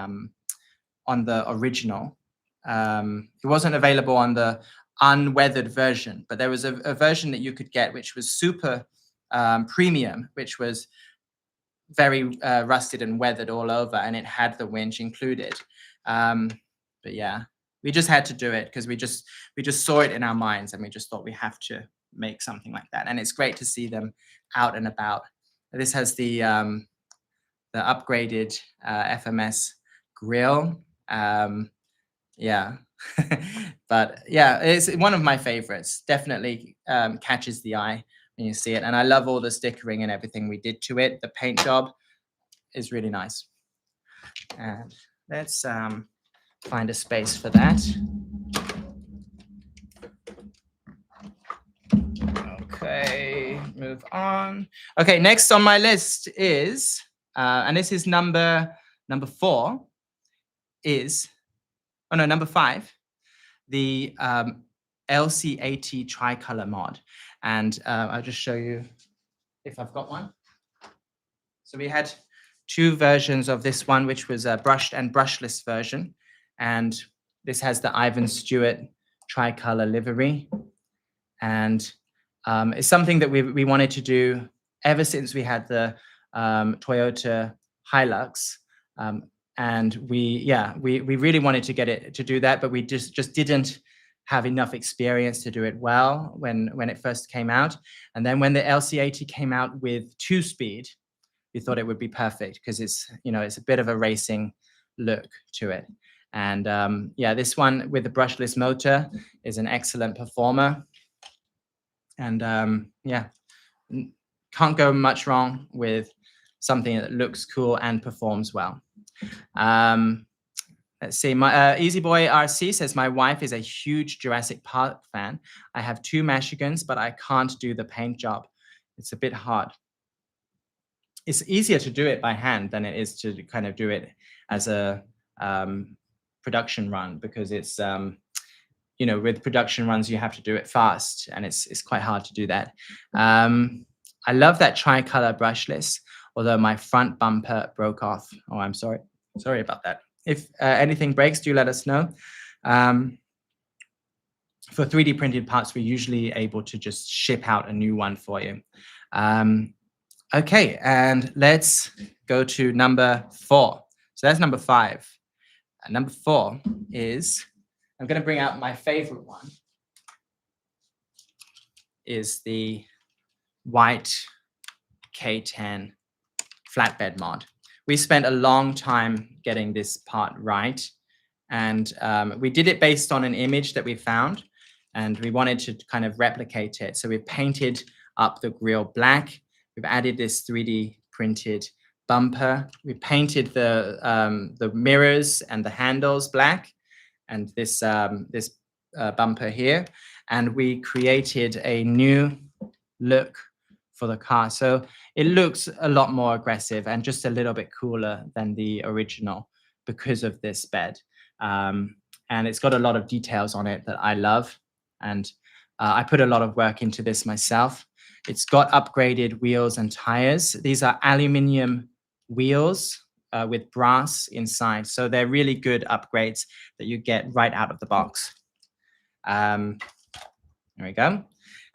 original. It wasn't available on the unweathered version, but there was a version that you could get, which was super premium, which was very rusted and weathered all over, and it had the winch included. But yeah, we just had to do it because we just saw it in our minds, and we just thought we have to make something like that. And it's great to see them out and about. This has the upgraded FMS grill. Yeah, but yeah, it's one of my favorites. Definitely catches the eye when you see it. And I love all the stickering and everything we did to it. The paint job is really nice. And let's find a space for that. Okay, move on. Okay, next on my list is, and this is number 4, is, oh no, number 5, the LC80 tricolor mod. And I'll just show you if I've got one. So we had 2 versions of this one, which was a brushed and brushless version. And this has the Ivan Stewart tricolor livery. And it's something that we wanted to do ever since we had the Toyota Hilux. And we really wanted to get it to do that, but we just didn't have enough experience to do it well when it first came out. And then when the LC80 came out with 2-speed, we thought it would be perfect because it's a bit of a racing look to it. And yeah, this one with the brushless motor is an excellent performer. And yeah, can't go much wrong with something that looks cool and performs well. Let's see, my Easy Boy RC says, my wife is a huge Jurassic Park fan. I have 2 Mashigans, but I can't do the paint job. It's a bit hard. It's easier to do it by hand than it is to kind of do it as a production run, because it's, with production runs, you have to do it fast, and it's quite hard to do that. I love that tricolor brushless, although my front bumper broke off. Oh, I'm sorry. Sorry about that. If anything breaks, do let us know. For 3D printed parts, we're usually able to just ship out a new one for you. Okay, and let's go to number 4. So that's number 5. And number 4 is, I'm going to bring out my favorite one, is the white K10 flatbed mod. We spent a long time getting this part right, and we did it based on an image that we found, and we wanted to kind of replicate it. So we painted up the grille black. We've added this 3D printed bumper. We painted the mirrors and the handles black, and this bumper here, and we created a new look for the car. So it looks a lot more aggressive and just a little bit cooler than the original because of this bed. Um, and it's got a lot of details on it that I love. And I put a lot of work into this myself. It's got upgraded wheels and tires. These are aluminium wheels with brass inside. So they're really good upgrades that you get right out of the box. There we go.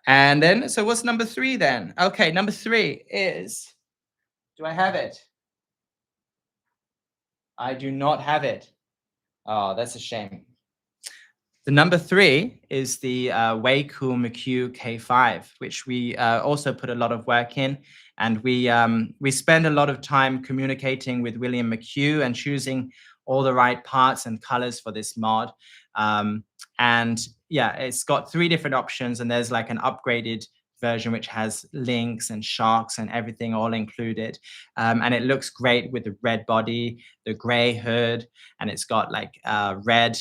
And then, so what's number 3 then? Okay, number 3 is, do I have it? I do not have it. Oh, that's a shame. The number 3 is the Waycool McHugh K5, which we also put a lot of work in. And we spend a lot of time communicating with William McHugh and choosing all the right parts and colors for this mod. And yeah, it's got 3 different options, and there's like an upgraded version which has links and shocks and everything all included. And it looks great with the red body, the gray hood, and it's got like red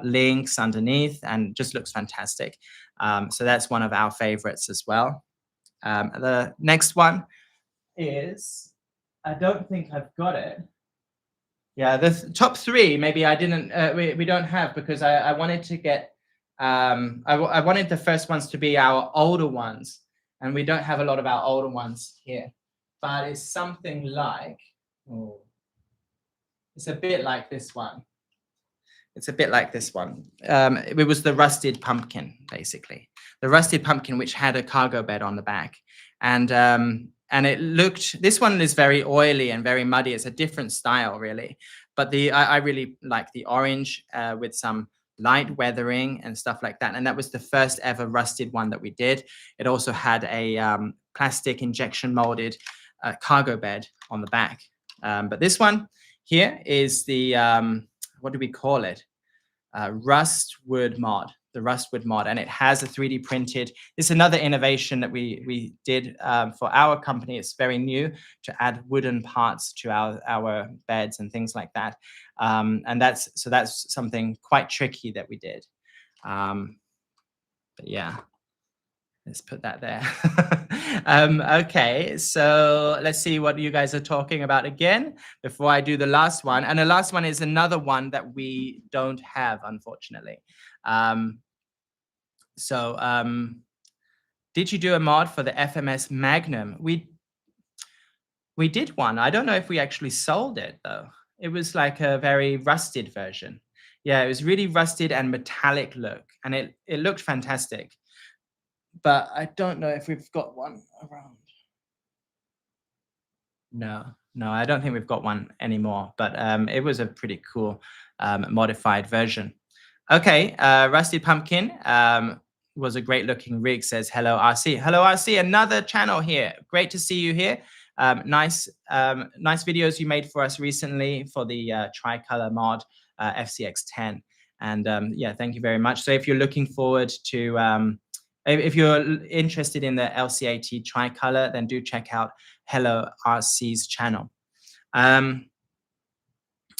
links underneath, and just looks fantastic. So that's one of our favorites as well. The next one is, I don't think I've got it. Yeah, the top 3 maybe I didn't we don't have, because I wanted to get I wanted the first ones to be our older ones, and we don't have a lot of our older ones here. But it's something like, oh, it's a bit like this one. It's a bit like this one. It was the Rusted Pumpkin, basically. The Rusted Pumpkin, which had a cargo bed on the back. And it looked, this one is very oily and very muddy. It's a different style, really. But I really like the orange with some light weathering and stuff like that. And that was the first ever rusted one that we did. It also had a plastic injection molded cargo bed on the back. But this one here is the, what do we call it? Rustwood mod, the Rustwood mod, and it has a 3D printed. It's another innovation that we did for our company. It's very new to add wooden parts to our beds and things like that. And that's something quite tricky that we did. But yeah. Let's put that there. Okay, so let's see what you guys are talking about again before I do the last one. And the last one is another one that we don't have, unfortunately. Did you do a mod for the FMS Magnum? We did one. I don't know if we actually sold it, though. It was like a very rusted version. Yeah, it was really rusted and metallic look, and it looked fantastic. But I don't know if we've got one around. No, I don't think we've got one anymore, but it was a pretty cool modified version. Okay, Rusted Pumpkin was a great looking rig, says hello RC. Hello RC, another channel here. Great to see you here. Nice videos you made for us recently for the tricolor mod FCX10. And yeah, thank you very much. So if you're looking forward to if you're interested in the LCAT tricolor, then do check out Hello RC's channel.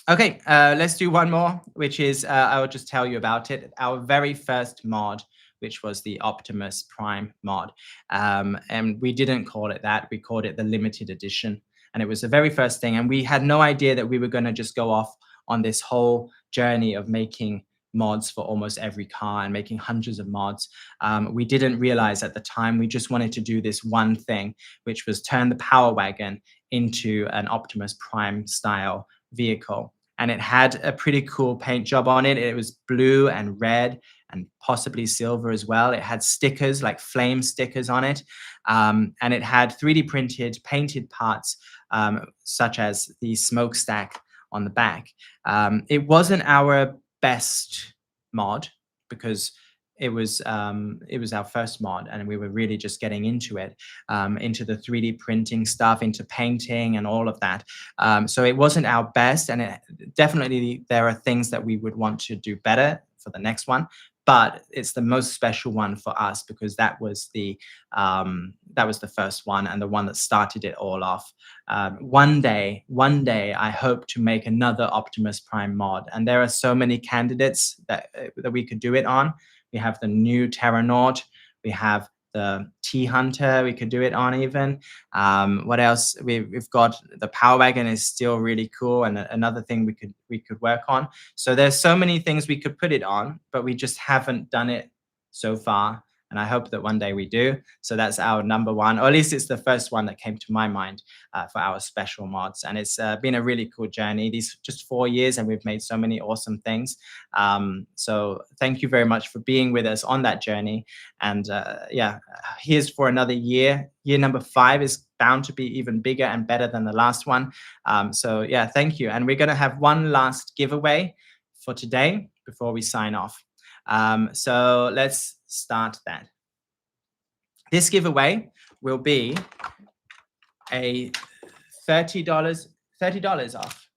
Okay, let's do one more, which is, I will just tell you about it. Our very first mod, which was the Optimus Prime mod. And we didn't call it that. We called it the limited edition. And it was the very first thing. And we had no idea that we were going to just go off on this whole journey of making mods for almost every car and making hundreds of mods. We didn't realize at the time, we just wanted to do this one thing, which was turn the Power Wagon into an Optimus Prime style vehicle. And it had a pretty cool paint job on it. It was blue and red and possibly silver as well. It had stickers, like flame stickers on it. And it had 3D printed painted parts, such as the smokestack on the back. It wasn't our best mod because it was our first mod, and we were really just getting into it, into the 3D printing stuff, into painting and all of that. So it wasn't our best, and definitely there are things that we would want to do better for the next one. But it's the most special one for us because that was the first one and the one that started it all off. One day, I hope to make another Optimus Prime mod, and there are so many candidates that we could do it on. We have the new Terranaut, we have the Tea Hunter, we could do it on even. What else? We've got the Power Wagon is still really cool, and another thing we could work on. So there's so many things we could put it on, but we just haven't done it so far. And I hope that one day we do. So that's our number one, or at least it's the first one that came to my mind for our special mods. And it's been a really cool journey. These just 4 years, and we've made so many awesome things. So thank you very much for being with us on that journey. And yeah, here's for another year. Year number 5 is bound to be even bigger and better than the last one. So yeah, thank you. And we're going to have one last giveaway for today before we sign off. So let's start that. This giveaway will be a $30 off.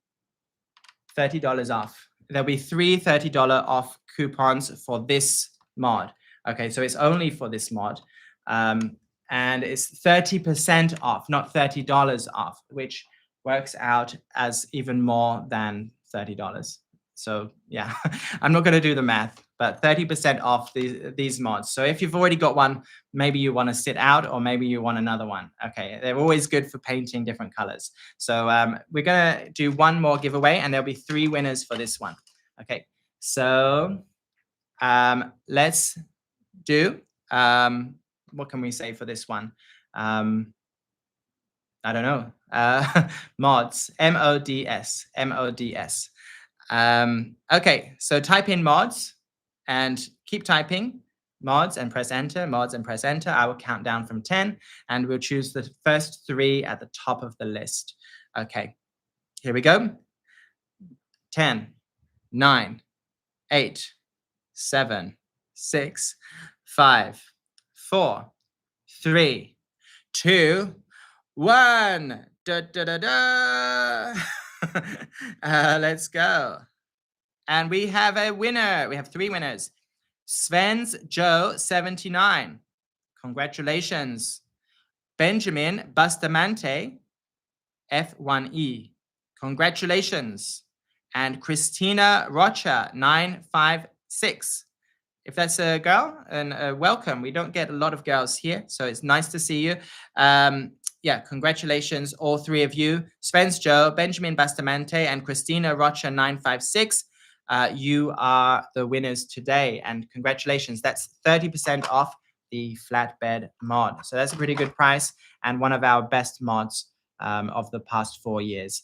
$30 off. There'll be 3 $30 off coupons for this mod. Okay, so it's only for this mod. And it's 30% off, not $30 off, which works out as even more than $30. So yeah, I'm not going to do the math, but 30% off these mods. So if you've already got one, maybe you want to sit out, or maybe you want another one. Okay, they're always good for painting different colors. So we're going to do one more giveaway, and there'll be 3 winners for this one. Okay, so let's do, what can we say for this one? I don't know. Mods, M-O-D-S, M-O-D-S. Okay, so type in mods and keep typing mods and press enter, mods and press enter. I will count down from 10, and we'll choose the first 3 at the top of the list. Okay, here we go. 10, 9, 8, 7, 6, 5, 4, 3, 2, 1. Da, da, da, da. Let's go. And we have a winner. We have 3 winners. Sven's Joe 79. Congratulations. Benjamin Bustamante F1E. Congratulations. And Christina Rocha 956. If that's a girl, and welcome. We don't get a lot of girls here, so it's nice to see you. Yeah, congratulations, all 3 of you. Sven's Joe, Benjamin Bustamante, and Christina Rocha 956. You are the winners today, and congratulations. That's 30% off the flatbed mod. So that's a pretty good price, and one of our best mods of the past 4 years.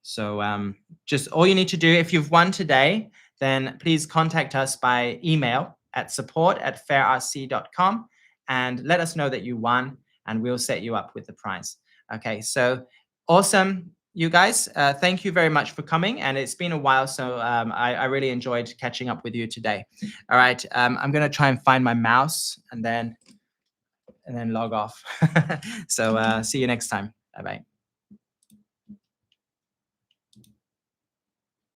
So just all you need to do, if you've won today, then please contact us by email at support@fairrc.com and let us know that you won, and we'll set you up with the prize. Okay, so awesome, you guys. Thank you very much for coming, and it's been a while, so I really enjoyed catching up with you today. All right, I'm going to try and find my mouse and then log off. So see you next time. Bye-bye.